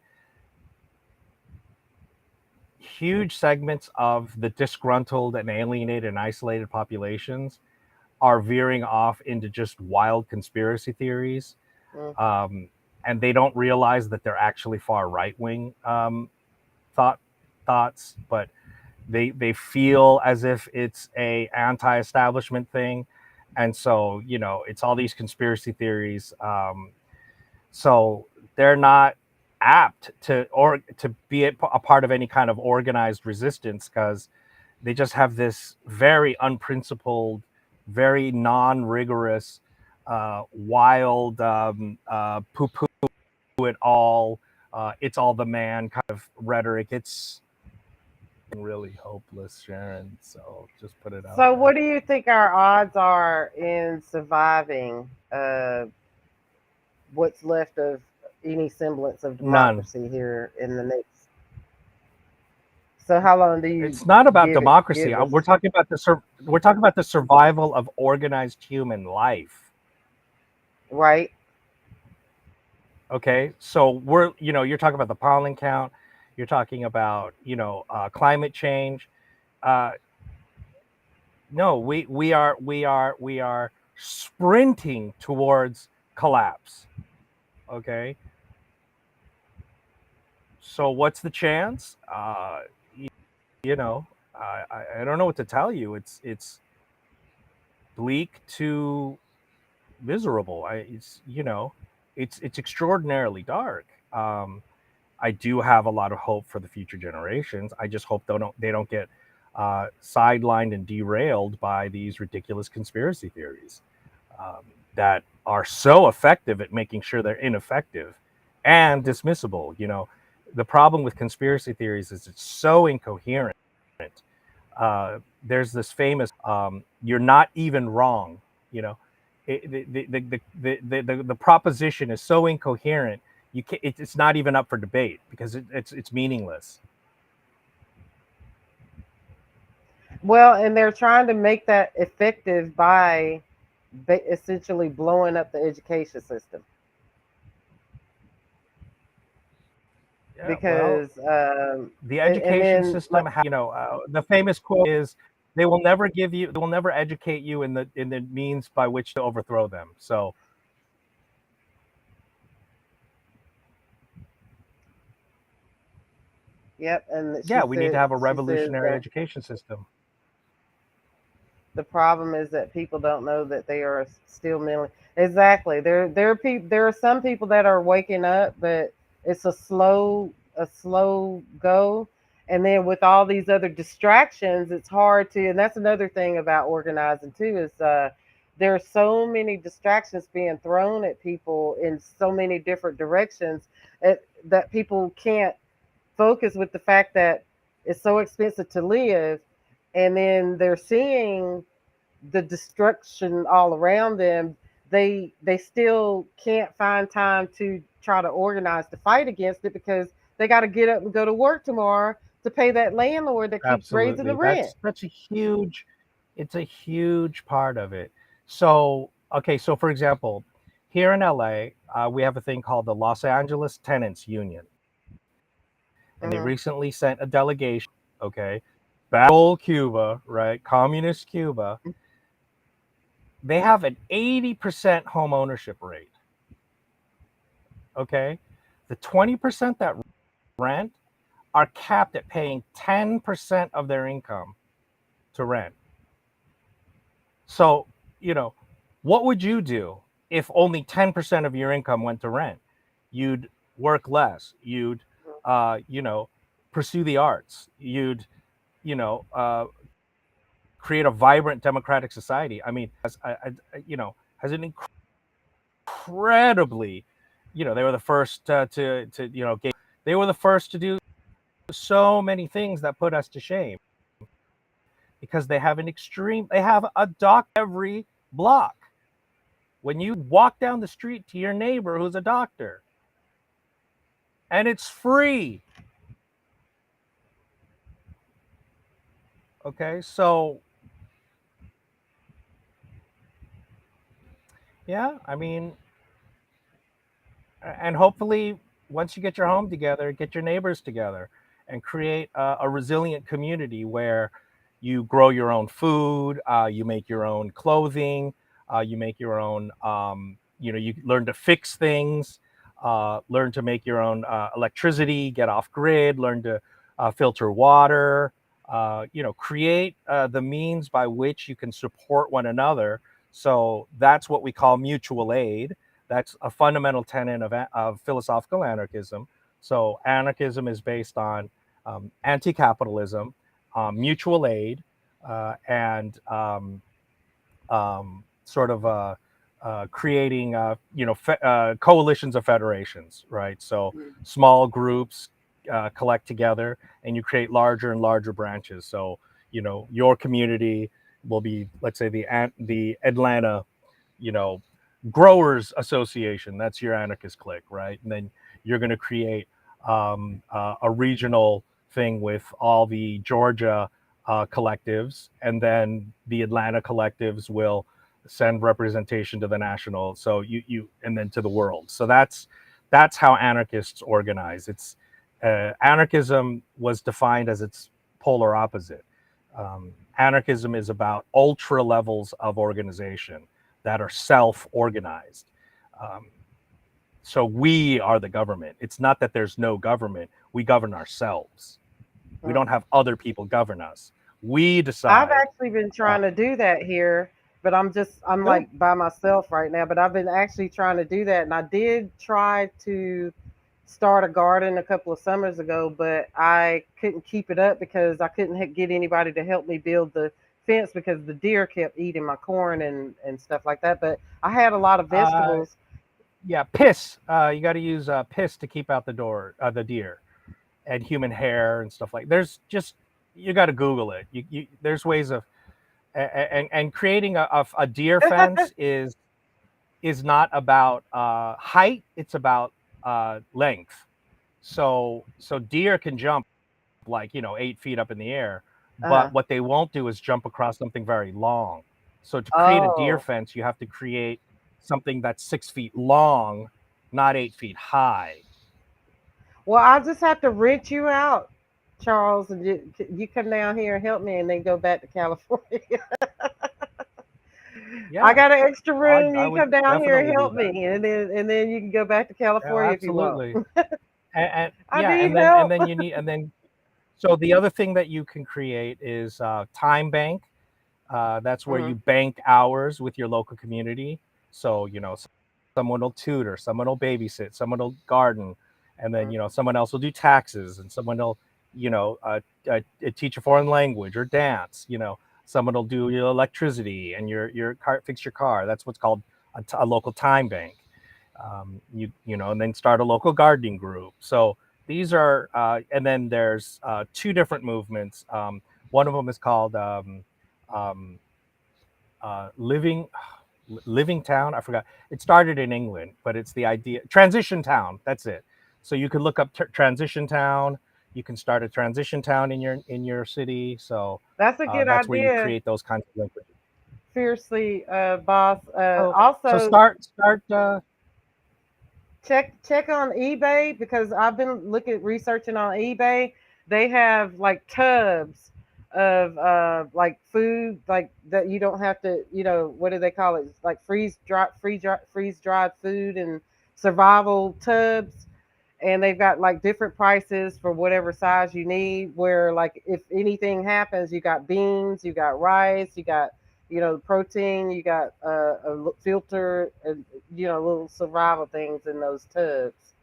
huge segments of the disgruntled and alienated and isolated populations are veering off into just wild conspiracy theories, Mm. um, and they don't realize that they're actually far right-wing thought thoughts, but they feel as if it's a anti-establishment thing, and so it's all these conspiracy theories. So they're not apt to be a part of any kind of organized resistance because they just have this very unprincipled, very non-rigorous, wild poo-poo it all. It's all the man kind of rhetoric. It's really hopeless, Sharon. So just put it out So there. what do you think our odds are in surviving what's left of any semblance of None. democracy here in the next? So how long do you It's not about give democracy. us? We're talking about the survival of organized human life. Right. Okay, so you're talking about the pollen count. You're talking about climate change. Uh, no, we are sprinting towards collapse. Okay, so what's the chance? You know, I don't know what to tell you. It's bleak to miserable. It's extraordinarily dark. I do have a lot of hope for the future generations. I just hope they don't get sidelined and derailed by these ridiculous conspiracy theories um, that are so effective at making sure they're ineffective and dismissible. The problem with conspiracy theories is it's so incoherent. There's this famous "you're not even wrong." You know, the proposition is so incoherent it's not even up for debate because it's meaningless. Well, and they're trying to make that effective by essentially blowing up the education system Yeah, well, because the and education then like system the famous quote is they will never educate you in the means by which to overthrow them. So yep, and yeah, we need to have a she says revolutionary that education system. the problem is that people don't know that they are still mentally exactly. There are some people that are waking up, but it's a slow go. And then with all these other distractions, it's hard to. And that's another thing about organizing too is there are so many distractions being thrown at people in so many different directions that people can't focus with the fact that it's so expensive to live, and then they're seeing the destruction all around them. They still can't find time to try to organize to fight against it because they got to get up and go to work tomorrow to pay that landlord that keeps raising the Absolutely. rent. That's a huge it's a huge part of it. So, okay, so for example, here in LA, we have a thing called the Los Angeles Tenants Union, and they Hmm. recently sent a delegation, okay, bad old Cuba, right? Communist Cuba. They have an 80% home ownership rate, okay? The 20% that rent are capped at paying 10% of their income to rent. So, you know, what would you do if only 10% of your income went to rent? You'd work less. You'd, uh, you know, pursue the arts. You'd, you know, create a vibrant democratic society. I mean, has an incredibly, they were the first they were the first to do so many things that put us to shame because they have a doctor every block. When you walk down the street to your neighbor who's a doctor, and it's free. Okay, so yeah, I mean, and hopefully, once you get your home together, get your neighbors together and create a resilient community where you grow your own food, you make your own clothing, you make your own, you learn to fix things, learn to make your own electricity, get off grid, learn to filter water, create the means by which you can support one another. So that's what we call mutual aid. That's a fundamental tenet of philosophical anarchism. So anarchism is based on anti-capitalism, mutual aid, and sort of creating, coalitions of federations, right? So small groups collect together, and you create larger and larger branches. So your community will be, let's say, the Atlanta, you know, growers association. That's your anarchist clique, right? And then you're going to create a regional thing with all the Georgia collectives, and then the Atlanta collectives will send representation to the national. So you and then to the world. So that's how anarchists organize. It's anarchism was defined as its polar opposite. Anarchism is about ultra levels of organization that are self-organized. Um, so we are the government. It's not that there's no government. We govern ourselves. We don't Mm. have other people govern us. We I've decide. actually been Uh, trying to do that here, but I'm Good. like by myself right now. But I've been actually trying to do that, and I did try to start a garden a couple of summers ago, but I couldn't keep it up because I couldn't get anybody to help me build the fence because the deer kept eating my corn and stuff like that. But I had a lot of Uh, vegetables. yeah, piss. You got to use piss to keep out the deer, and human hair and stuff like. There's just you got to Google it. There's ways of and creating a deer fence is not about height. It's about length. So deer can jump like 8 feet up in the air, but Uh, what they won't do is jump across something very long. So to create a deer oh, fence, you have to create something that's 6 feet long, not 8 feet high. well, I'll just have to rent you out, Charles, and you come down here and help me, and then go back to California. I Yeah, got an extra room. I You would come down here and definitely do help that. me, and then you can go back to Yeah, California if you want. absolutely. And I yeah, need and help. then you need and then so the other thing that you can create is time bank. That's where Hmm. you bank hours with your local community. So someone will tutor, someone will babysit, someone will garden, and then someone else will do taxes, and someone will teach a foreign language or dance. Someone will do your electricity and your car, fix your car. That's what's called a local time bank. And then start a local gardening group. So these are, and then there's two different movements. One of them is called um, living living town. I forgot. It started in England, but it's the idea transition town. That's it. So you could look up transition town. You can start a transition town in your city. So That's a good that's where you idea. create those kinds of linkages. Fiercely, boss. So Also, start. check on eBay because I've been looking researching on eBay. They have like tubs of like food like that you don't have to, what do they call it, like freeze dried food and survival tubs, and they've got like different prices for whatever size you need, where like if anything happens, you got beans, you got rice, you got protein, you got filter and little survival things in those tubs.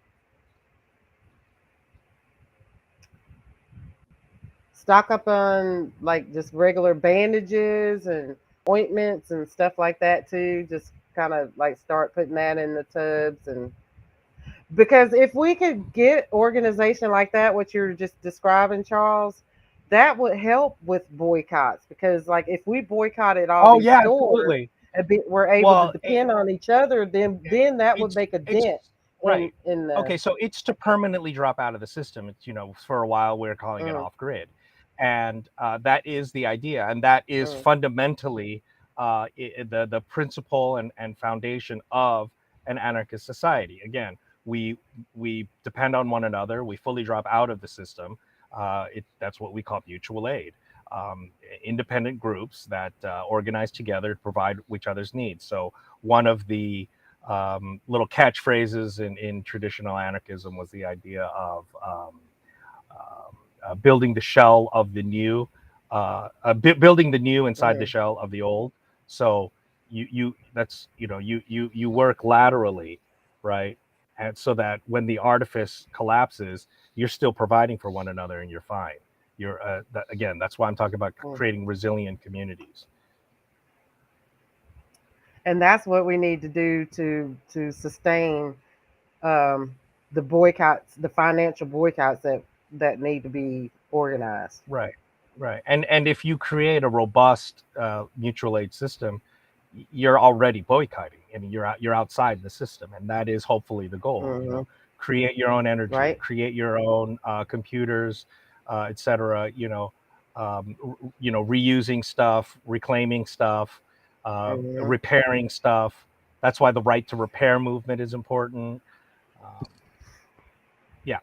Stock up on like just regular bandages and ointments and stuff like that too, just kind of like start putting that in the tubs. And because if we could get organization like that, what you're just describing, Charles, that would help with boycotts. Because like if we boycotted all Oh these yeah, stores absolutely. and we're able to Well, depend on each other, then that would make a it's dent right. in the. Okay, so it's to permanently drop out of the system. It's for a while we're calling it Mm, off grid, and that is the idea, and that is mm, fundamentally the principle and foundation of an anarchist society. Again, we we depend on one another. We fully drop out of the system. That's what we call mutual aid. Independent groups that organize together to provide each other's needs. So one of the little catchphrases in traditional anarchism was the idea of building the shell of the new, building the new inside the mm. shell of the old. So you work laterally, right? And so that when the artifice collapses, you're still providing for one another and you're fine. Again, that's why I'm talking about Mm. creating resilient communities. And that's what we need to do to sustain um, the boycotts, the financial boycotts that need to be organized. Right, right. And if you create a robust mutual aid system, you're already boycotting. I mean, you're outside the system, and that is hopefully the goal. Hmm. Create your own energy, Right? create your own computers, etc. Reusing stuff, reclaiming stuff, Mhm. repairing stuff. That's why the right to repair movement is important. Um, yeah.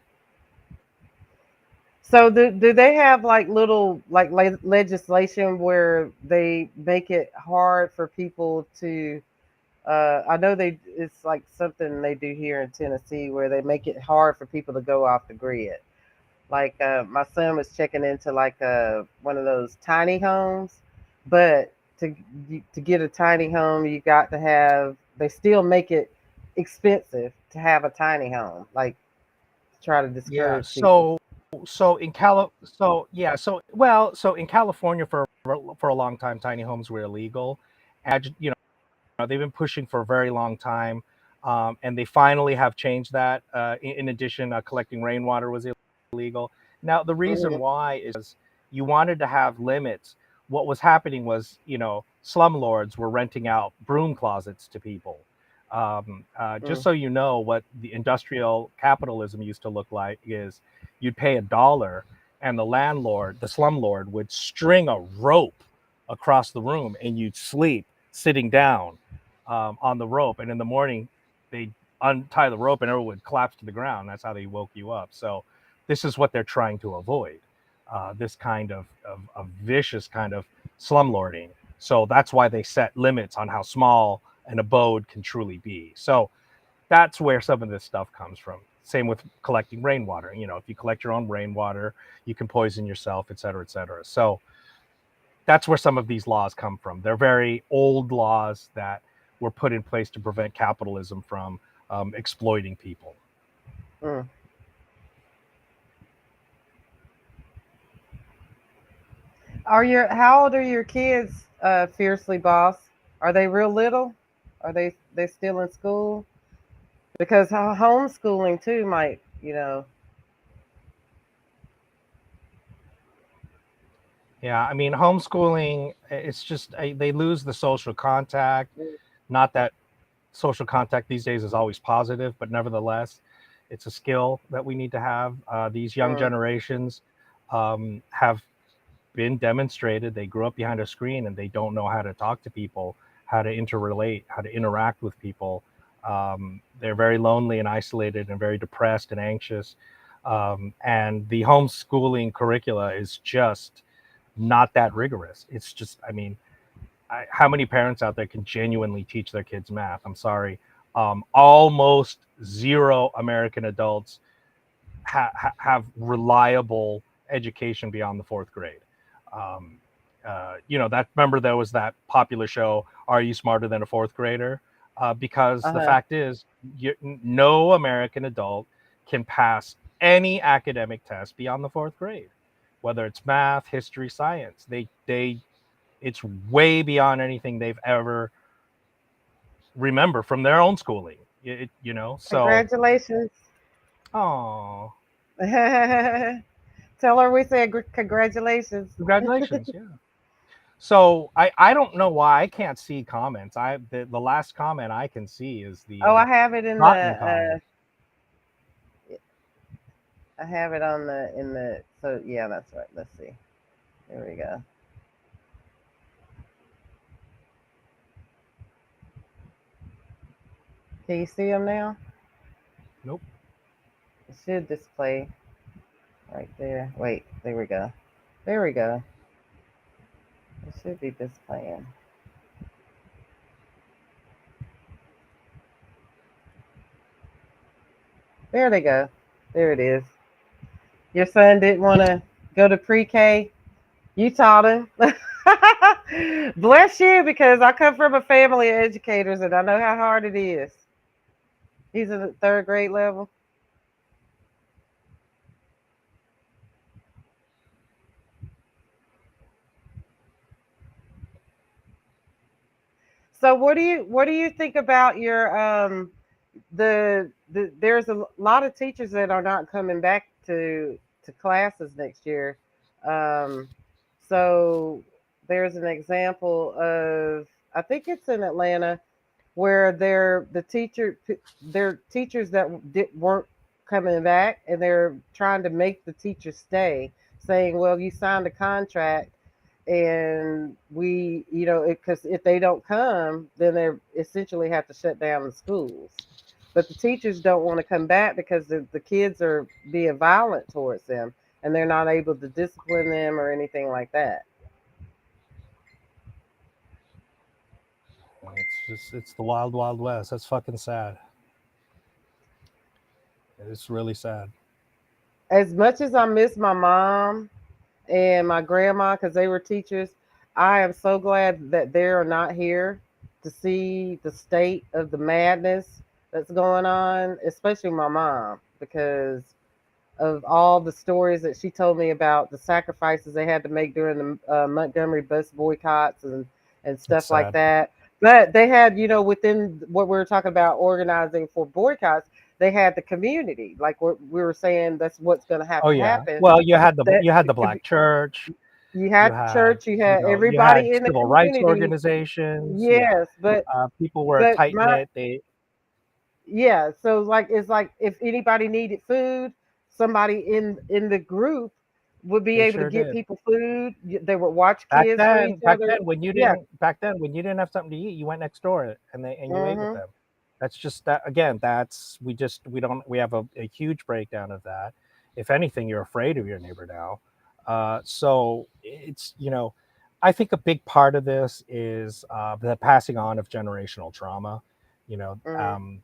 So do they have like little like legislation where they make it hard for people to I know it's like something they do here in Tennessee where they make it hard for people to go off the grid. Like my son was checking into like one of those tiny homes, but to get a tiny home, you got to have. They still make it expensive to have a tiny home, like to try to Yeah. discourage people. So in California for a long time, tiny homes were illegal, and they've been pushing for a very long time, and they finally have changed that. In addition, collecting rainwater was illegal. Now the reason Hmm. why is you wanted to have limits. What was happening was, slumlords were renting out broom closets to people. Just Mm. so you know, what the industrial capitalism used to look like is you'd pay $1, and the slumlord, would string a rope across the room, and you'd sleep sitting down on the rope. And in the morning, they'd untie the rope, and everyone would collapse to the ground. That's how they woke you up. So this is what they're trying to avoid, this kind of vicious kind of slumlording. So that's why they set limits on how small an abode can truly be. So that's where some of this stuff comes from. Same with collecting rainwater. If you collect your own rainwater, you can poison yourself, et cetera, et cetera. So that's where some of these laws come from. They're very old laws that were put in place to prevent capitalism from exploiting people. Mm. How old are your kids, Fiercely Boss? Are they real little? Are they still in school? Because homeschooling too might, Yeah, I mean, homeschooling, it's just they lose the social contact. Mm. Not that social contact these days is always positive, but nevertheless, it's a skill that we need to have. These young Mm. generations have been demonstrated. They grew up behind a screen, and they don't know how to talk to people, how to interrelate, how to interact with people. They're very lonely and isolated and very depressed and anxious. And the homeschooling curricula is just not that rigorous. It's just, I mean, how many parents out there can genuinely teach their kids math? I'm sorry. Almost zero American adults have reliable education beyond the fourth grade. Um, that, remember, there was that popular show, Are You Smarter Than a Fourth Grader? Because the Uh-huh. fact is, no American adult can pass any academic test beyond the fourth grade, whether it's math, history, science. It's way beyond anything they've ever remember from their own schooling. So, Congratulations. oh, Tell her we said congratulations. congratulations, yeah. So I don't know why I can't see comments. The last comment I can see is the Oh, I have it in the rotten comment. I have it on the in the so yeah, that's right. Let's see. There we go. Can you see them now? Nope. It should display right there. Wait, there we go. There we go. It should be displaying. There they go. There it is. Your son didn't want to go to pre-K. You taught him. Bless you, because I come from a family of educators and I know how hard it is. He's in the third grade level. So what do you think about your there's a lot of teachers that are not coming back to classes next year. Um, so there's an example of, I think it's in Atlanta, where they're teachers that weren't coming back, and they're trying to make the teachers stay. saying, well, you signed a contract and we, because if they don't come, then they essentially have to shut down the schools. But the teachers don't want to come back because the kids are being violent towards them and they're not able to discipline them or anything like that. It's the wild, wild west. That's fucking sad. It's really sad. As much as I miss my mom and my grandma because they were teachers, I am so glad that they are not here to see the state of the madness that's going on, especially my mom, because of all the stories that she told me about the sacrifices they had to make during the Montgomery bus boycotts and It's stuff like sad. that. But they had, within what we were talking about organizing for boycotts, they had the community. Like we were saying, that's what's going to have Oh to yeah. happen. Well, That you had the black church. you You had the had, church, you had you had everybody in the civil rights community. organizations. Yeah. Yes, but People were but tight my knit. They yeah, so like it's like if anybody needed food, somebody in the group would be they able to sure get did. people food. They would watch kids for each other. Yeah. Back then when you didn't have something to eat, you went next door and you ate with Mhm. them. That's just that again. That's we don't we have a huge breakdown of that. If anything, you're afraid of your neighbor now. So it's I think a big part of this is the passing on of generational trauma. You know, Mhm. um,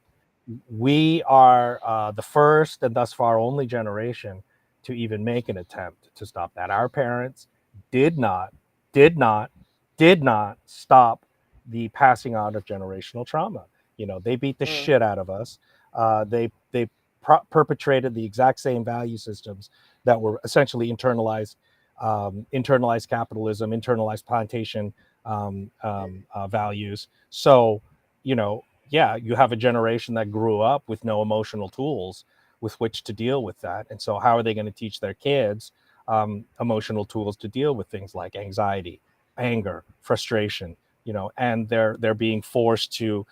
we are the first and thus far only generation to even make an attempt to stop that. Our parents did not, did not, did not stop the passing on of generational trauma. They beat the Mhm. shit out of us. They perpetrated the exact same value systems that were essentially internalized capitalism, internalized plantation values. So, yeah, you have a generation that grew up with no emotional tools with which to deal with that. And so, how are they going to teach their kids emotional tools to deal with things like anxiety, anger, frustration? And they're being forced to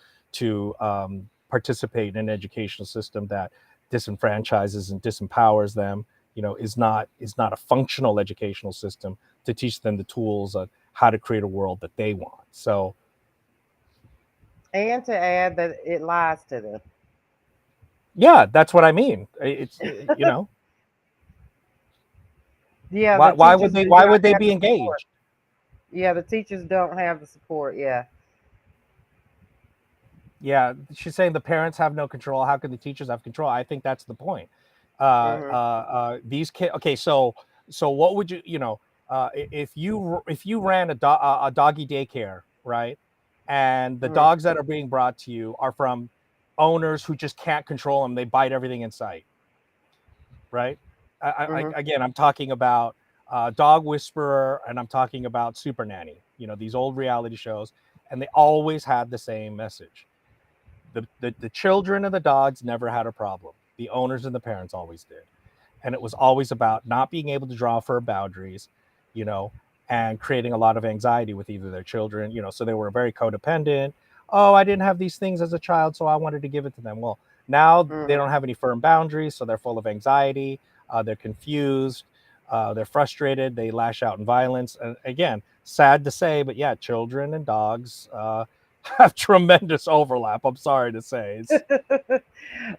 participate in an educational system that disenfranchises and disempowers them. Is not a functional educational system to teach them the tools of how to create a world that they want. So And to add that it lies to them. yeah, that's what I mean. It's Yeah, the why would teachers they do why not would they have be the support. engaged? Yeah, the teachers don't have the support. Yeah. Yeah, she's saying the parents have no control. How can the teachers have control? I think that's the point. Mhm. These kids. Okay, so what would if you ran a doggy daycare, right? And the Mhm. dogs that are being brought to you are from owners who just can't control them. They bite everything in sight, right? Mhm. Again, I'm talking about Dog Whisperer, and I'm talking about Super Nanny. These old reality shows, and they always had the same message. The children and the dogs never had a problem. The owners and the parents always did. And it was always about not being able to draw firm boundaries, you know, and creating a lot of anxiety with either their children, so they were very codependent. Oh, I didn't have these things as a child, so I wanted to give it to them. Well, now they Mhm. don't have any firm boundaries, so they're full of anxiety. They're confused. They're frustrated. They lash out in violence. And again, sad to say, but yeah, children and dogs have tremendous overlap. I'm sorry to say.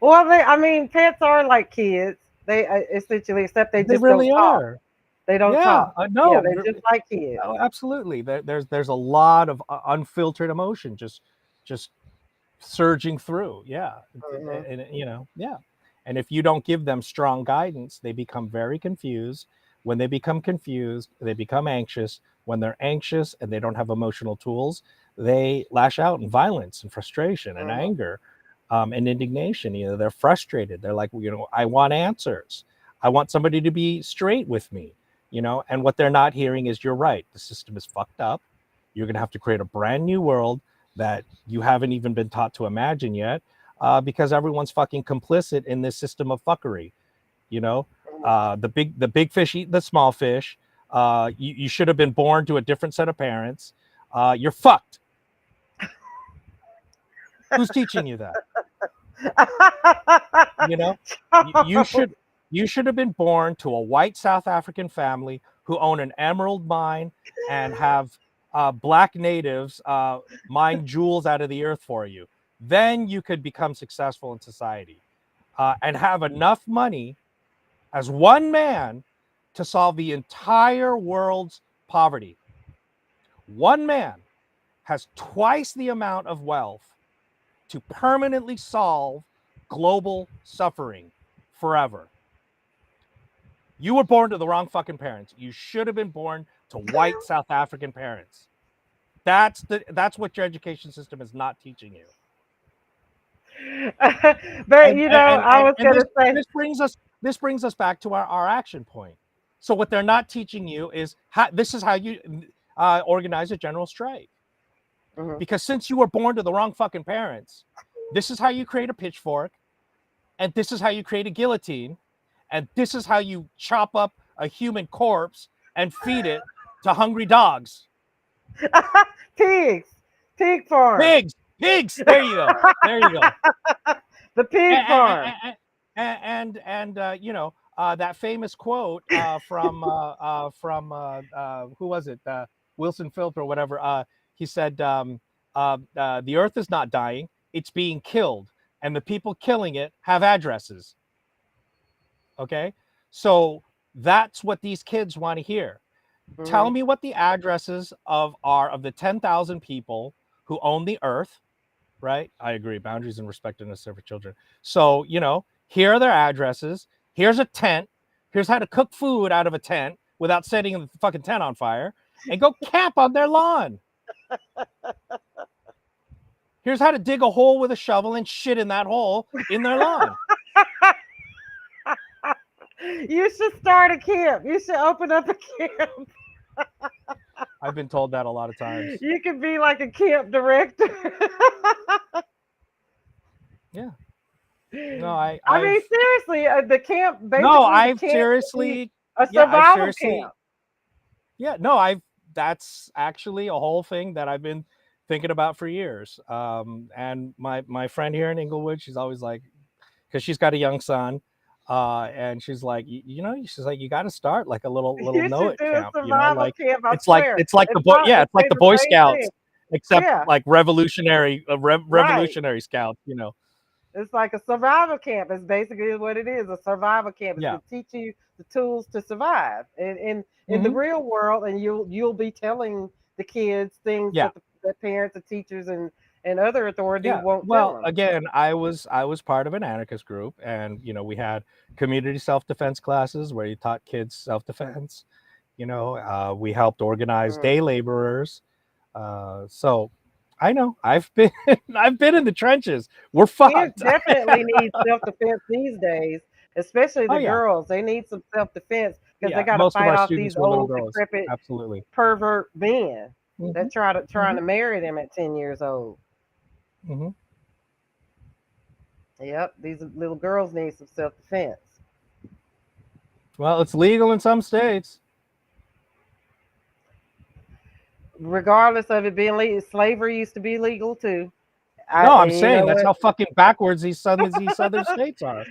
Well, I mean, pets are like kids. They essentially, except they They just don't really talk. are. They don't Yeah, talk. Yeah, no, they're just like kids. absolutely. There's a lot of unfiltered emotion just surging through. Yeah, Mhm. and yeah. And if you don't give them strong guidance, they become very confused. When they become confused, they become anxious. When they're anxious and they don't have emotional tools, they lash out in violence and frustration and Mhm. anger, and indignation. They're frustrated. They're like, I want answers. I want somebody to be straight with me. And what they're not hearing is, you're right. The system is fucked up. You're going to have to create a brand new world that you haven't even been taught to imagine yet, because everyone's fucking complicit in this system of fuckery. You know, Mhm. the big fish eat the small fish. You should have been born to a different set of parents. You're fucked. Who's teaching you that? You know, you Charles. should. You should have been born to a white South African family who own an emerald mine and have black natives mine jewels out of the earth for you. Then you could become successful in society and have enough money as one man to solve the entire world's poverty. One man has twice the amount of wealth to permanently solve global suffering forever. You were born to the wrong fucking parents. You should have been born to white South African parents. That's what your education system is not teaching you. But I was And gonna say, this brings us back to our action point. So what they're not teaching you is this is how you organize a general strike. mhm. Because since you were born to the wrong fucking parents, this is how you create a pitchfork, and this is how you create a guillotine, and this is how you chop up a human corpse and feed it to hungry dogs. Pigs, pig farm, Pigs. There you go. the pig farm. And that famous quote from who was it? Wilson Phillip or whatever. He said, "The Earth is not dying; it's being killed, and the people killing it have addresses." Okay, so that's what these kids want to hear. Tell Mhm. me what the addresses of the 10,000 people who own the Earth. Right? I agree. Boundaries and respect are necessary for children. So, here are their addresses. Here's a tent. Here's how to cook food out of a tent without setting the fucking tent on fire, and go camp on their lawn. Here's how to dig a hole with a shovel and shit in that hole in their lawn. You should start a camp. You should open up a camp. I've been told that a lot of times. You could be like a camp director. Yeah. No, I mean, seriously, the camp basically no, the I've camp would be seriously, a yeah, I've survival seriously, camp. yeah, no, that's actually a whole thing that I've been thinking about for years. And my friend here in Inglewood, she's always like, because she's got a young son, and she's like, she's like, you got to start like a little You know should it do a camp, survival like camp. I it's like swear, it's like the boy, yeah, they it's like say the the Boy same thing. Scouts, except Yeah, like revolutionary, right. revolutionary scouts, It's like a survival camp. It's basically what it is. A survival camp is Yeah. to teach you the tools to survive in the Mhm. real world, and you'll be telling the kids things Yeah. that the parents, the teachers, and other authority Yeah. won't tell Well, them. again, I was part of an anarchist group, and we had community self-defense classes where you taught kids self-defense. We helped organize Mm. day laborers. So I know I've been I've been in the trenches. We're Kids fucked. definitely need self defense these days, especially Oh the yeah, girls. They need some self defense because they yeah. got to Most of fight our off these students were little old, girls. decrepit, Absolutely. pervert men Hmm. that trying Hmm. to marry them at 10 years old. Hmm. Yep, these little girls need some self defense. Well, it's legal in some states. Regardless of it being legal, slavery used to be legal too. No, I'm And you saying know that's what? how fucking backwards these southern states are.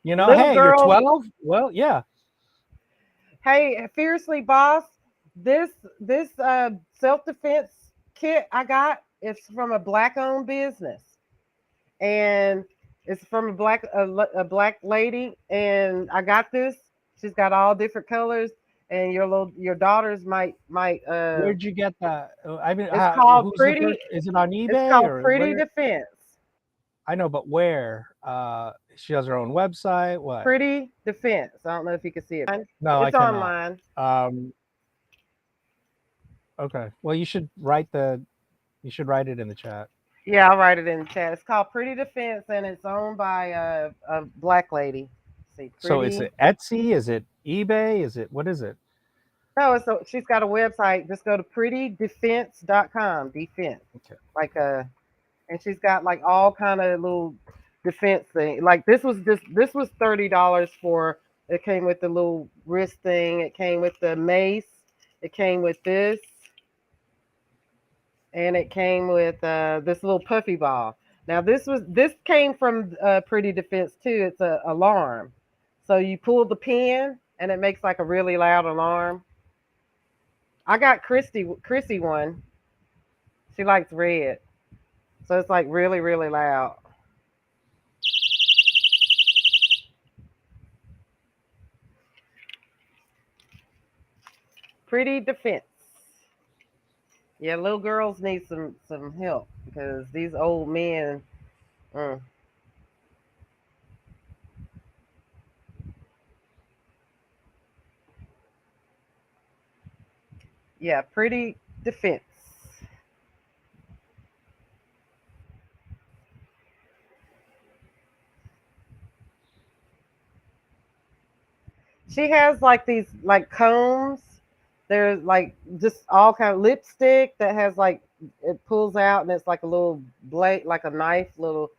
Little Hey, you're girls, 12. Well, yeah. hey, fiercely boss. This this self defense kit I got is from a black owned business, and it's from a black lady. And I got this. She's got all different colors, and your daughters might. Where'd you get that? I mean, It's called who's the Pretty. person? Is it on It's eBay called or Pretty where? Defense. I know, but where? She has her own website. What? Pretty Defense. I don't know if you can see it. No, I It's cannot. online. Um, okay. Well, you should write it in the chat. Yeah, I'll write it in the chat. It's called Pretty Defense, and it's owned by a black lady. See, So is Pretty. it Etsy? Is it eBay? What is it? No, she's got a website. Just go to prettydefense.com. Defense, Okay. like and she's got like all kind of little defense thing. Like this was $30 for. It came with the little wrist thing. It came with the mace. It came with this, and it came with this little puffy ball. Now this came from Pretty Defense too. It's a alarm, So you pull the pin and it makes like a really loud alarm. I got Chrissy one. She likes red. So it's like really, really loud. Pretty defense. Yeah, little girls need some help because these old men. Mm, yeah, pretty defense. She has like these like combs. There's like just all kind of lipstick that has like it pulls out and it's like a little blade, like a knife, little.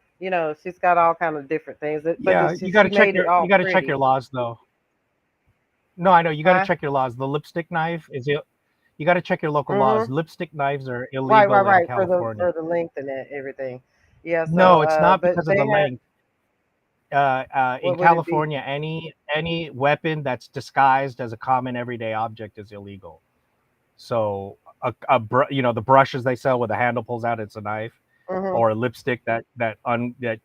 She's got all kind of different things. But Yeah, she made it you all got to check your pretty. laws though. No, I know you got to Huh? check your laws. The lipstick knife is you got to check your local laws. Mhm. Lipstick knives are Right, right, illegal in right. For the California. for the length and everything. Yeah. So, No, it's not but because of they the had length. In what would it be? California, any weapon that's disguised as a common everyday object is illegal. So the brushes they sell where the handle pulls out, it's a knife, Mhm. or a lipstick that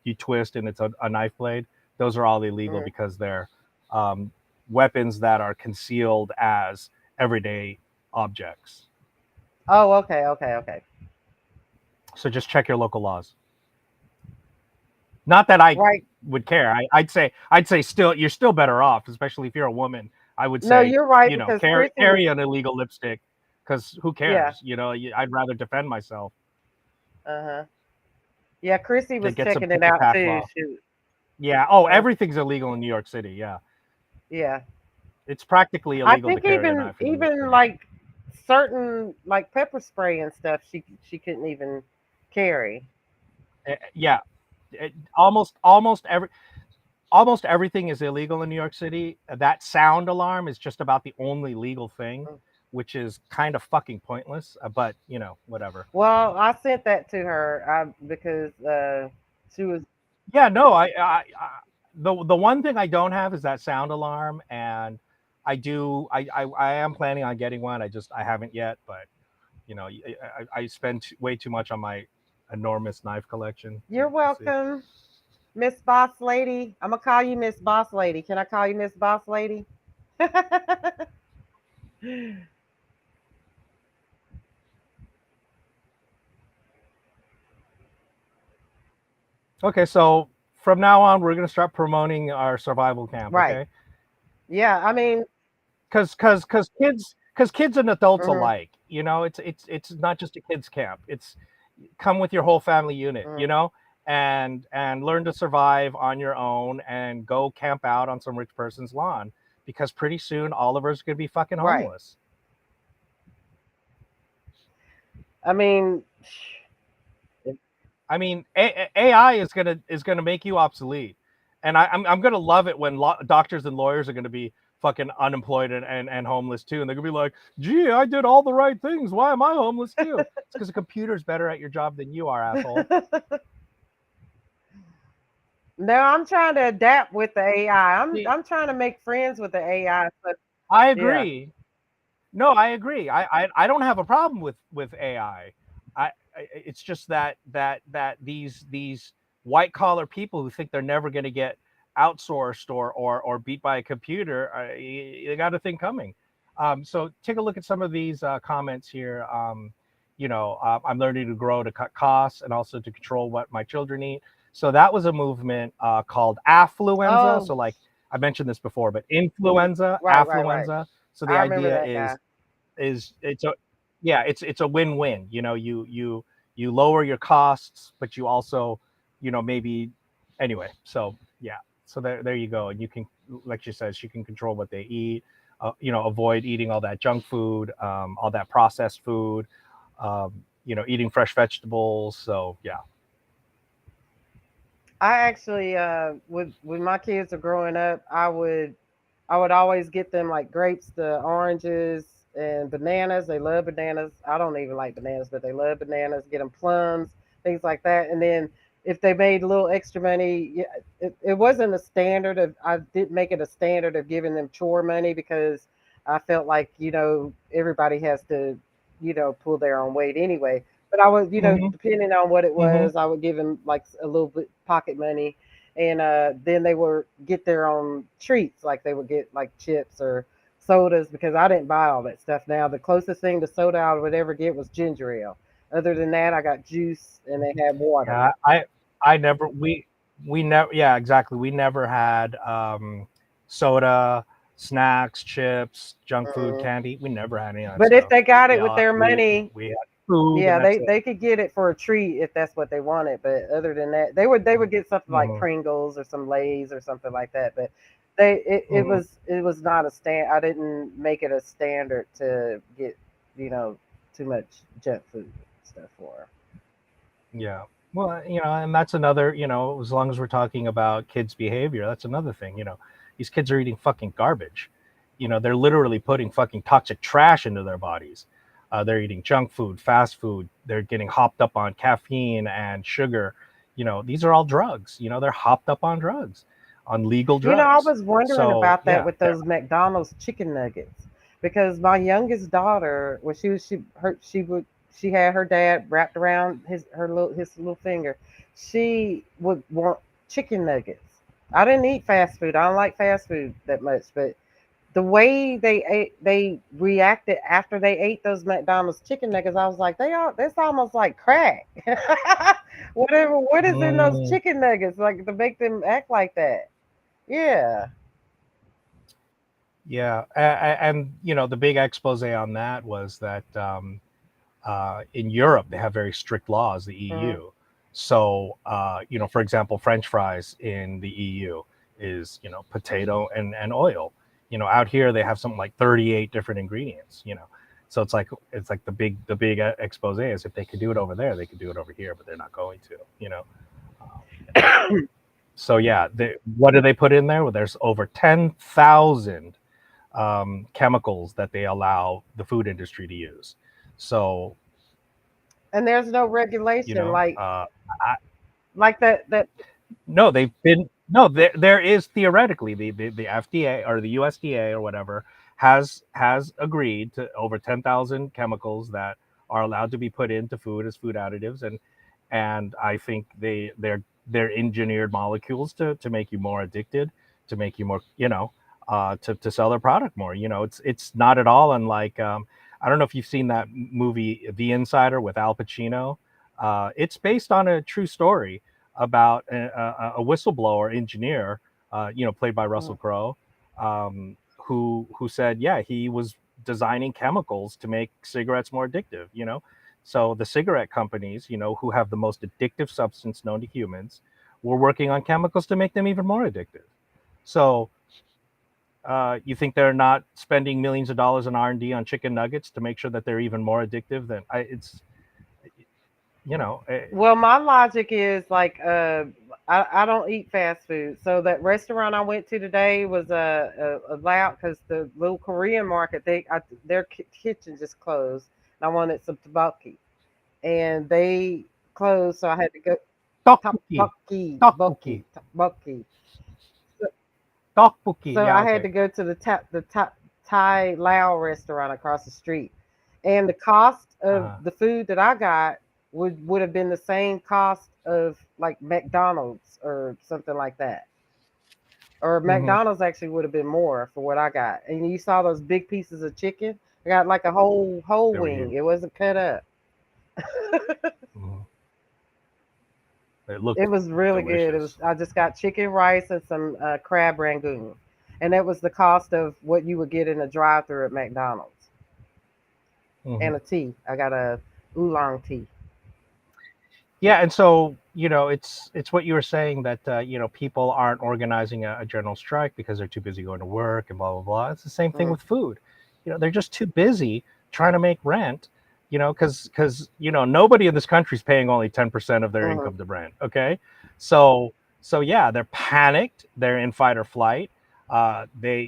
you twist and it's a knife blade. Those are all illegal Mhm. because they're um, weapons that are concealed as everyday objects. Oh, okay, okay, okay. So just check your local laws. Not that I Right. would care. I'd say still you're still better off, especially if you're a woman. I would No, say you're right because Chrissy was. carry an illegal lipstick because who Yeah. cares? I'd rather defend myself Uh huh. Yeah, Chrissy than was get some checking it ticky out tack too. law. Shoot. Yeah. Oh, Huh? everything's illegal in New York City. Yeah, Yeah. it's practically I illegal to think carry a even knife in New York even City. like certain like pepper spray and stuff, she couldn't even carry. Yeah, it, almost everything is illegal in New York City. That sound alarm is just about the only legal thing, Mm. which is kind of fucking pointless. But whatever. Well, I sent that to her because she was. Yeah, no, the one thing I don't have is that sound alarm, and I am planning on getting one. I haven't yet, but I spend way too much on my enormous knife collection. You're We'll see. welcome, Miss Boss Lady. I'm gonna call you Miss Boss Lady. Can I call you Miss Boss Lady? Okay, so from now on, we're gonna start promoting our survival camp. Right. Okay, Yeah. I mean. because kids and adults Mhm. alike, it's not just a kids camp. It's come with your whole family unit, Mhm. and learn to survive on your own and go camp out on some rich person's lawn because pretty soon all of us are gonna be fucking Right. homeless. I mean. I mean, AI is gonna make you obsolete, and I'm gonna love it when doctors and lawyers are gonna be fucking unemployed and homeless too, and they're gonna be like, "Gee, I did all the right things. Why am I homeless too?" It's because the computer's better at your job than you are, asshole. No, I'm trying to adapt with the AI. I'm See, I'm trying to make friends with the AI. But I yeah. agree. No, I agree. I don't have a problem with AI. It's just that these white collar people who think they're never going to get outsourced or beat by a computer, they got a thing coming. So take a look at some of these comments here. I'm learning to grow to cut costs and also to control what my children eat. So that was a movement called affluenza. Oh, So like I mentioned this before, but influenza, right, right, right. affluenza. So the I remember idea that guy. is it's a yeah it's a win-win. You lower your costs, but you also maybe anyway. So yeah, so there you go, and you can, like she says, you can control what they eat. Avoid eating all that junk food, all that processed food. Eating fresh vegetables. So yeah. I actually, when my kids are growing up, I would always get them like grapes, the oranges, and bananas. They love bananas. I don't even like bananas, but they love bananas. Get them plums, things like that. And then if they made a little extra money, yeah, it wasn't a standard of, I didn't make it a standard of giving them chore money because I felt like, everybody has to, pull their own weight anyway. But I was, Hmm. depending on what it Hmm. was, I would give them like a little bit pocket money. And then they would get their own treats, like they would get like chips or sodas because I didn't buy all that stuff. Now, the closest thing to soda I would ever get was ginger ale. Other than that, I got juice and they had water. Yeah, I never we never yeah, exactly. We never had soda, snacks, chips, junk food, Mm. candy. We never had any of that But if stuff. they got it We with all their we money, we had food and yeah, that's they it. they could get it for a treat if that's what they wanted. But other than that, they would get something like Hmm. Pringles or some Lay's or something like that. But it Hmm. was not a stand. I didn't make it a standard to get you know too much junk food stuff for. Yeah. Well, and that's another, as long as we're talking about kids' behavior, that's another thing. These kids are eating fucking garbage. They're literally putting fucking toxic trash into their bodies. They're eating junk food, fast food. They're getting hopped up on caffeine and sugar. These are all drugs. They're hopped up on drugs, on legal I drugs. was wondering So, about that yeah, with those McDonald's chicken nuggets because my youngest daughter, when she had her dad wrapped around his little finger, she would want chicken nuggets. I didn't eat fast food. I don't like fast food that much, but the way they reacted after they ate those McDonald's chicken nuggets, I was like, that's almost like crack. Whatever, what is in those mm, chicken nuggets like to make them act like that? Yeah. yeah. And, the big expose on that was that in Europe, they have very strict laws, the Hmm. EU. So, for example, French fries in the EU is, potato and oil. Out here they have something like 38 different ingredients. So it's like the big expose is if they could do it over there, they could do it over here, but they're not going to. Um, so yeah, what do they put in there? Well, there's over 10,000 chemicals that they allow the food industry to use. So And there's no you regulation know like uh I, that. no, they've been no there is theoretically the FDA or the USDA or whatever has agreed to over 10,000 chemicals that are allowed to be put into food as food additives, and I think they're engineered molecules to make you more addicted, to make you more, to sell their product more. It's not at all unlike, I don't know if you've seen that movie The Insider with Al Pacino. It's based on a true story about a whistleblower engineer, played by Russell Mm. Crowe, who said, yeah, he was designing chemicals to make cigarettes more addictive. So the cigarette companies, who have the most addictive substance known to humans, were working on chemicals to make them even more addictive. So you think they're not spending millions of dollars in R&D on chicken nuggets to make sure that they're even more addictive than it's you know eh, Well, my logic is like, I don't eat fast food. So that restaurant I went to today was allowed because the little Korean market, their kitchen just closed. And I wanted some tteokbokki, and they closed, so I had to go tteokbokki, tteokbokki, tteokbokki. So, tteokbokki. so Yeah, I had okay. to go to the Thai Lao restaurant across the street, and the cost of Uh, the food that I got would have been the same cost of like McDonald's or something like that. Or mhm. McDonald's actually would have been more for what I got. And you saw those big pieces of chicken. I got like a whole They were wing. huge. It wasn't cut up. Mhm. It It looked was really good. It was delicious. I just got chicken rice and some crab rangoon, and that was the cost of what you would get in a drive-through at McDonald's. Mhm. And a tea. I got a oolong tea. Yeah, and so it's what you were saying that people aren't organizing a general strike because they're too busy going to work and blah blah blah. It's the same thing Mm, with food. They're just too busy trying to make rent. Because nobody in this country is paying only 10% of their mhm, income to rent. Okay, so yeah, they're panicked. They're in fight or flight. They're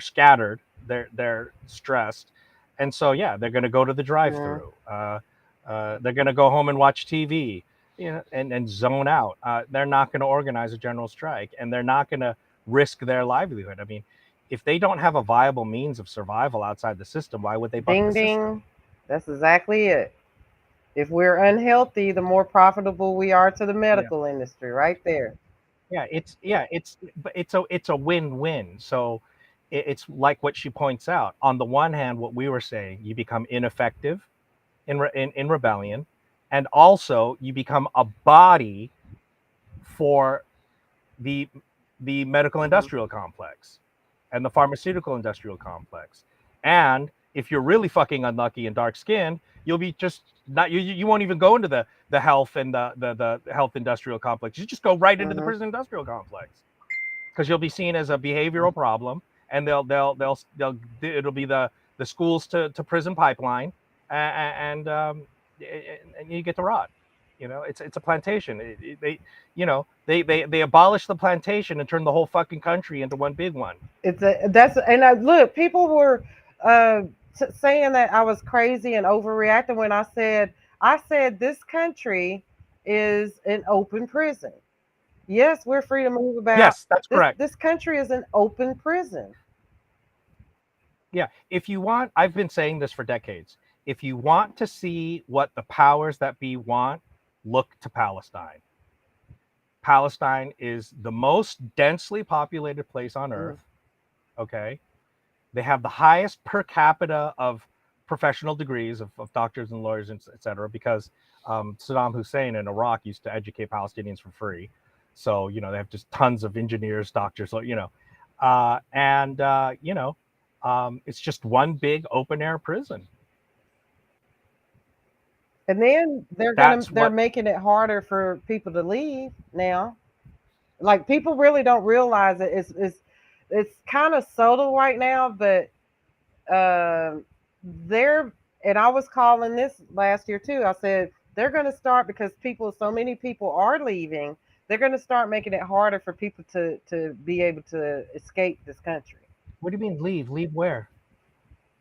scattered. They're stressed, and so yeah, they're going to go to the mhm. drive-through. They're going to go home and watch TV. and zone out. They're not going to organize a general strike, and they're not going to risk their livelihood. I mean, if they don't have a viable means of survival outside the system, why would they buck Ding the system? ding. That's exactly it. If we're unhealthy, the more profitable we are to the Yeah, medical industry, right there. it's a win-win. So it's like what she points out. On the one hand, what we were saying, you become ineffective in rebellion, and also you become a body for the medical Hmm. industrial complex and the pharmaceutical industrial complex. And if you're really fucking unlucky and dark skinned, you'll be just not you won't even go into the health and the health industrial complex. You just go right into the Hmm. prison industrial complex because you'll be seen as a behavioral problem, and they'll it'll be the schools to prison pipeline, and you get to rot. It's a plantation. They abolish the plantation and turn the whole fucking country into one big one. Look, people were uh, saying that I was crazy and overreacting when I said this country is an open prison. Yes, we're free to move about. Yes, that's This correct. this country is an open prison. Yeah, if you want, I've been saying this for decades. If you want to see what the powers that be want, look to Palestine. Palestine is the most densely populated place on Mm. earth. Okay. They have the highest per capita of professional degrees of doctors and lawyers, etc. Because Saddam Hussein in Iraq used to educate Palestinians for free. So, they have just tons of engineers, doctors, and, it's just one big open air prison. And then That's they're what, making it harder for people to leave now. Like people really don't realize it. It's kind of subtle right now, but um they're and I was calling this last year too. I said they're going to start because so many people are leaving. They're going to start making it harder for people to be able to escape this country. what do you mean leave? Leave where?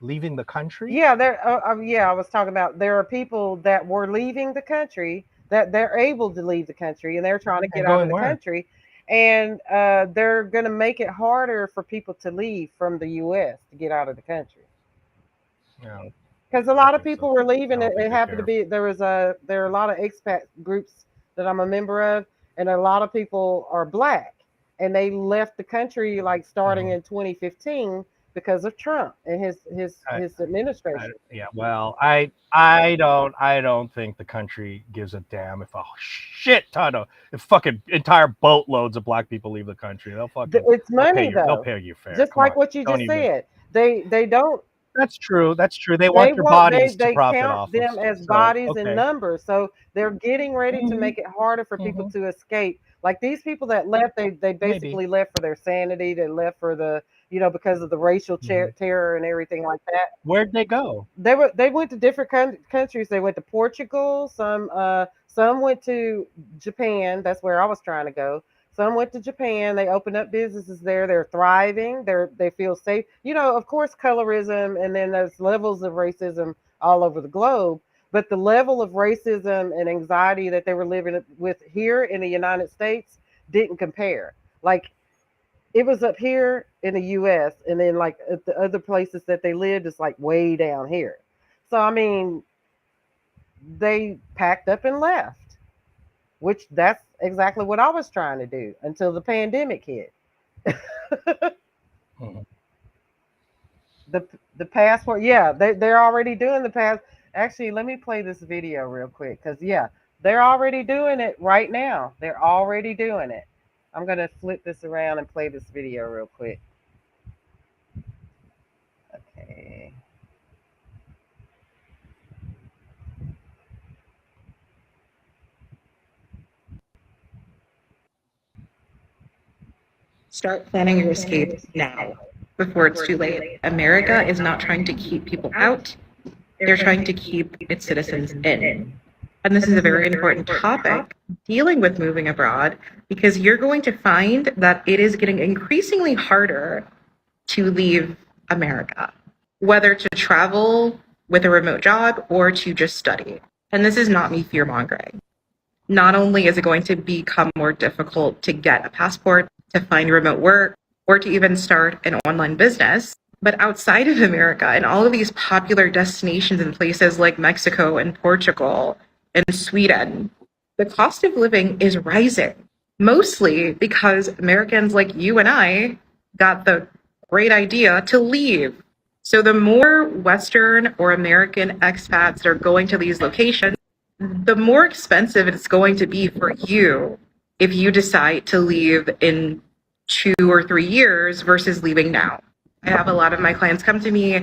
Leaving the country? Yeah, I was talking about there are people that were leaving the country that they're able to leave the country and they're trying to get And out of going the where? country, and they're going to make it harder for people to leave from the U.S. to get out of the country. No, Because a I don't lot of think so. people were I leaving. don't It think they happened to care. be there are a lot of expat groups that I'm a member of, and a lot of people are black, and they left the country like starting Mhm. in 2015 because of Trump and his administration. Yeah, well, I don't think the country gives a damn if a shit ton of if fucking entire boatloads of black people leave the country. It's They'll pay money your they'll though, pay you fair. just Come like on, what you don't just even. said. They don't That's true. That's true. They they want your want bodies to they profit count off of. them as So bodies and okay. numbers, so they're getting ready to Hmm. make it harder for people Hmm. to escape. Like these people that left, they Maybe. basically left for their sanity. They left for the because of the racial Hmm. terror and everything like that. Where'd they go? They went to different countries. They went to Portugal. Some went to Japan. That's where I was trying to go. Some went to Japan. They opened up businesses there. They're thriving. They feel safe. Of course, colorism, and then there's levels of racism all over the globe. But the level of racism and anxiety that they were living with here in the United States didn't compare. Like it was up here in the U.S. and then like at the other places that they lived is like way down here. So I mean, they packed up and left, which that's exactly what I was trying to do until the pandemic hit. Mhm. The passport, yeah, they're already doing the pass. Actually, let me play this video real quick because yeah, they're already doing it right now. They're already doing it. I'm gonna flip this around and play this video real quick. Okay. Start planning your escape now, before it's too late. America is not trying to keep people out, they're trying to keep its citizens in. And this is a very important topic dealing with moving abroad because you're going to find that it is getting increasingly harder to leave America, whether to travel with a remote job or to just study. And this is not me fear mongering. Not only is it going to become more difficult to get a passport, to find remote work, or to even start an online business, but outside of America, in all of these popular destinations in places like Mexico and Portugal and Sweden, the cost of living is rising, mostly because Americans like you and I got the great idea to leave. So the more Western or American expats that are going to these locations, the more expensive it's going to be for you if you decide to leave in 2 or 3 years versus leaving now. I have a lot of my clients come to me,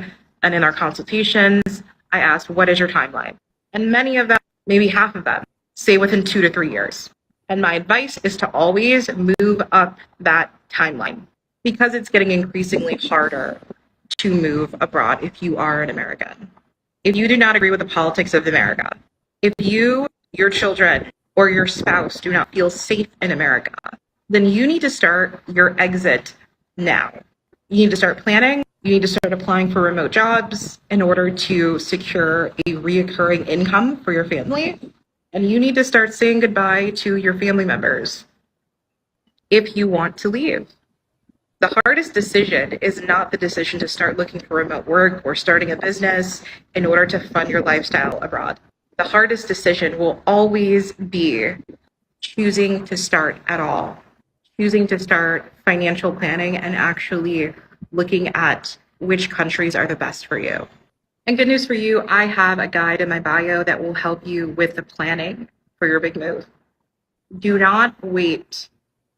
and in our consultations, I ask, what is your timeline? And many of them, maybe half of them, say within 2 to 3 years. And my advice is to always move up that timeline because it's getting increasingly harder to move abroad if you are an American. If you do not agree with the politics of America, if you, your children, or your spouse do not feel safe in America, then you need to start your exit now. You need to start planning. You need to start applying for remote jobs in order to secure a reoccurring income for your family. And you need to start saying goodbye to your family members if you want to leave. The hardest decision is not the decision to start looking for remote work or starting a business in order to fund your lifestyle abroad. The hardest decision will always be choosing to start at all, choosing to start financial planning and actually looking at which countries are the best for you. And good news for you, I have a guide in my bio that will help you with the planning for your big move. Do not wait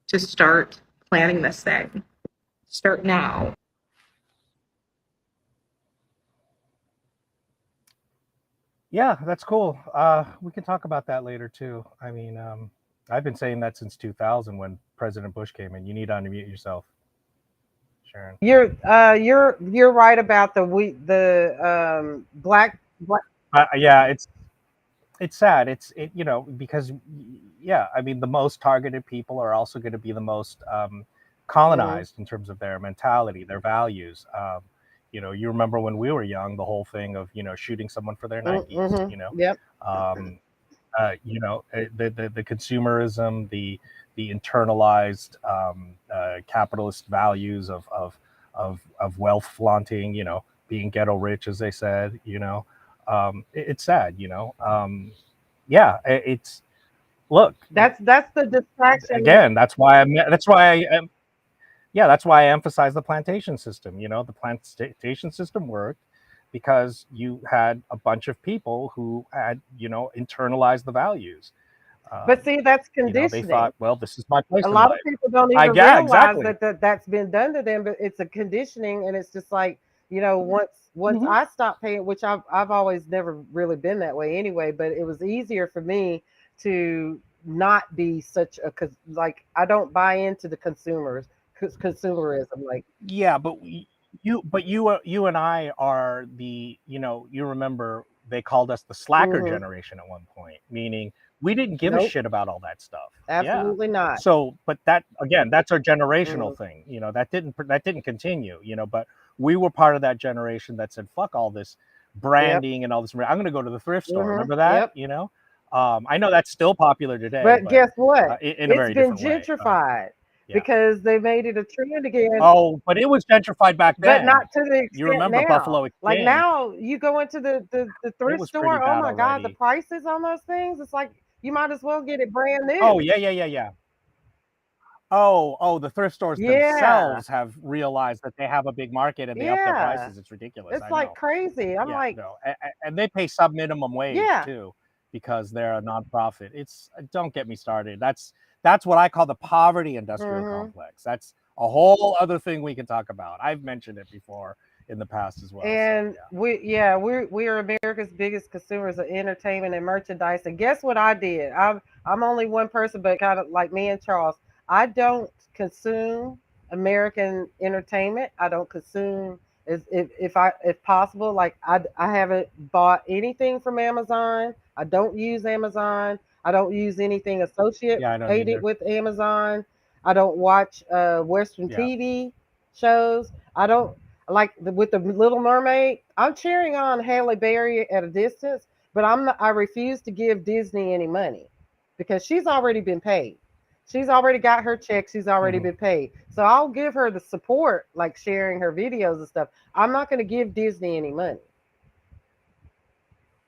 to start planning this thing. Start now. Yeah, that's cool. We can talk about that later too. I mean, I've been saying that since 2000 when President Bush came in. You need to unmute yourself, Sharon. You're right about black. Yeah, it's sad. It because yeah, I mean the most targeted people are also going to be the most Mhm, colonized in terms of their mentality, their values. You remember when we were young, the whole thing of shooting someone for their Nikes. yep. Um, the consumerism, the internalized capitalist values of wealth flaunting, being ghetto rich, as they said. It's sad. Yeah, it's look That's the distraction. again. That's why I emphasize the plantation system. The plantation system worked because you had a bunch of people who had internalized the values. But see, that's They conditioning. thought, well, this is my place A in lot of life. people don't I even Yeah, realize exactly. that's been done to them, but it's a conditioning, and it's just like, once Hmm. I stopped paying, which I've always never really been that way anyway, but it was easier for me to not be such a, cause like I don't buy into the consumerism, like. Yeah, but you and I are you remember they called us the slacker Hmm. generation at one point, meaning we didn't give a Nope, shit about all that stuff. Yeah. absolutely not. So, but that again, that's our Hmm. generational thing. That didn't continue. But we were part of that generation that said, "Fuck all this Yep. branding and all this. I'm going to go to the thrift store." Hmm. Remember that? Yep. I know that's still popular today, But but guess what? in a It's very been different way. gentrified Yeah. because they made it a trend again, Oh, but it was gentrified back but then. not to the You extent remember now. Buffalo Like Exchange? now, you go into the It thrift was pretty store. Oh bad my God, the already. prices on those things! It's like you might as well get it brand Oh, new. yeah, yeah, yeah, yeah. Oh, the thrift stores Yeah, themselves have realized that they have a big market and they up their yeah. prices. It's ridiculous. It's I like know. crazy. I'm Yeah, like, no, and they pay sub minimum wage yeah. too, because they're a nonprofit. It's Don't get me started. That's what I call the poverty industrial Hmm. complex. That's a whole other thing we can talk about. I've mentioned it before in the past as well. So And we are America's biggest consumers of entertainment and merchandise. And guess what I did? I'm only one person, but kind of like me and Charles. I don't consume American entertainment. I don't consume if possible. Like I haven't bought anything from Amazon. I don't use Amazon. I don't use anything yeah, I don't associated either. with Amazon. I don't watch Western Yeah, TV shows. I don't like with the Little Mermaid. I'm cheering on Halle Berry at a distance, but I refuse to give Disney any money. because she's already been paid. She's already got her check. She's already Mhm. been paid. So I'll give her the support, like sharing her videos and stuff. I'm not going to give Disney any money.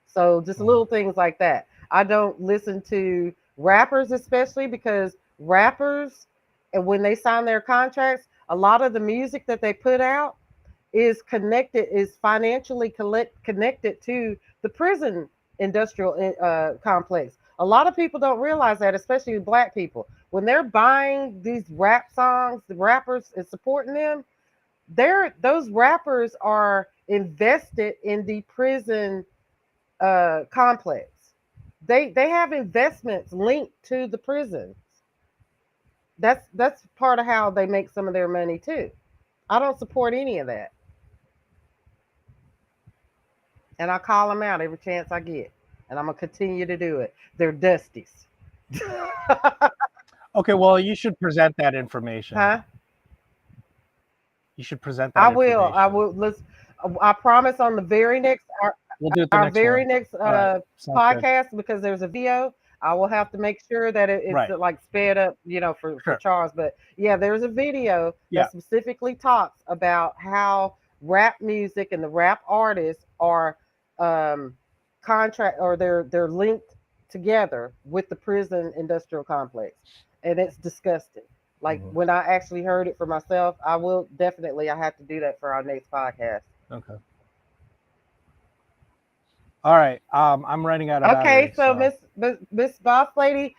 So just Mhm. little things like that. I don't listen to rappers, especially because rappers, and when they sign their contracts, a lot of the music that they put out is financially connected to the prison industrial complex. A lot of people don't realize that, especially black people. When they're buying these rap songs, the rappers and supporting them, those rappers are invested in the prison complex. They have investments linked to the prisons. That's part of how they make some of their money too. I don't support any of that, and I call them out every chance I get, and I'm gonna continue to do it. They're dusties. Okay, well, you should present that information. Huh? You should present I that will. I information. will. Let's. I promise on the very next We'll do it the our next very one. next All right, sounds good. podcast, because there's a video. I will have to make sure that it's Right, like sped up, for sure. Charles. But yeah, there's a video Yeah. that specifically talks about how rap music and the rap artists are um, contract, or they're linked together with the prison industrial complex, and it's disgusting. Like Mhm. when I actually heard it for myself, I will definitely. I have to do that for our next podcast. Okay. All right. I'm running out of Okay, battery, so so Miss Boss Lady,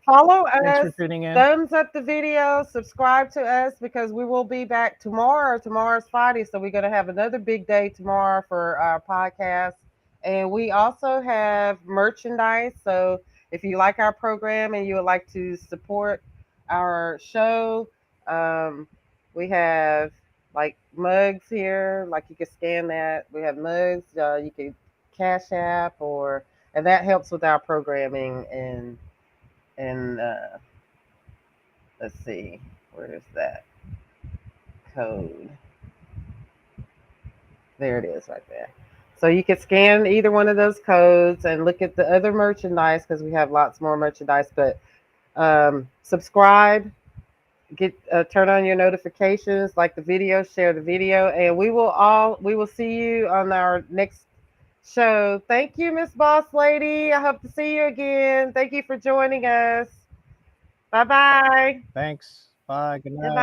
follow thanks us, for tuning in. thumbs up the video, subscribe to us, because we will be back tomorrow. Tomorrow's Friday, so we're gonna have another big day tomorrow for our podcast. And we also have merchandise. So if you like our program and you would like to support our show, um, we have like mugs here. Like you can scan that. We have mugs. You can Cash App, and that helps with our programming. And let's see, where is that code? There it is, right there. So you can scan either one of those codes and look at the other merchandise, because we have lots more merchandise. But subscribe, get turn on your notifications, like the video, share the video, and we will see you on our next show. Thank you, Miss Boss Lady. I hope to see you again. Thank you for joining us. Bye bye. Thanks. Bye. Good Goodbye. night.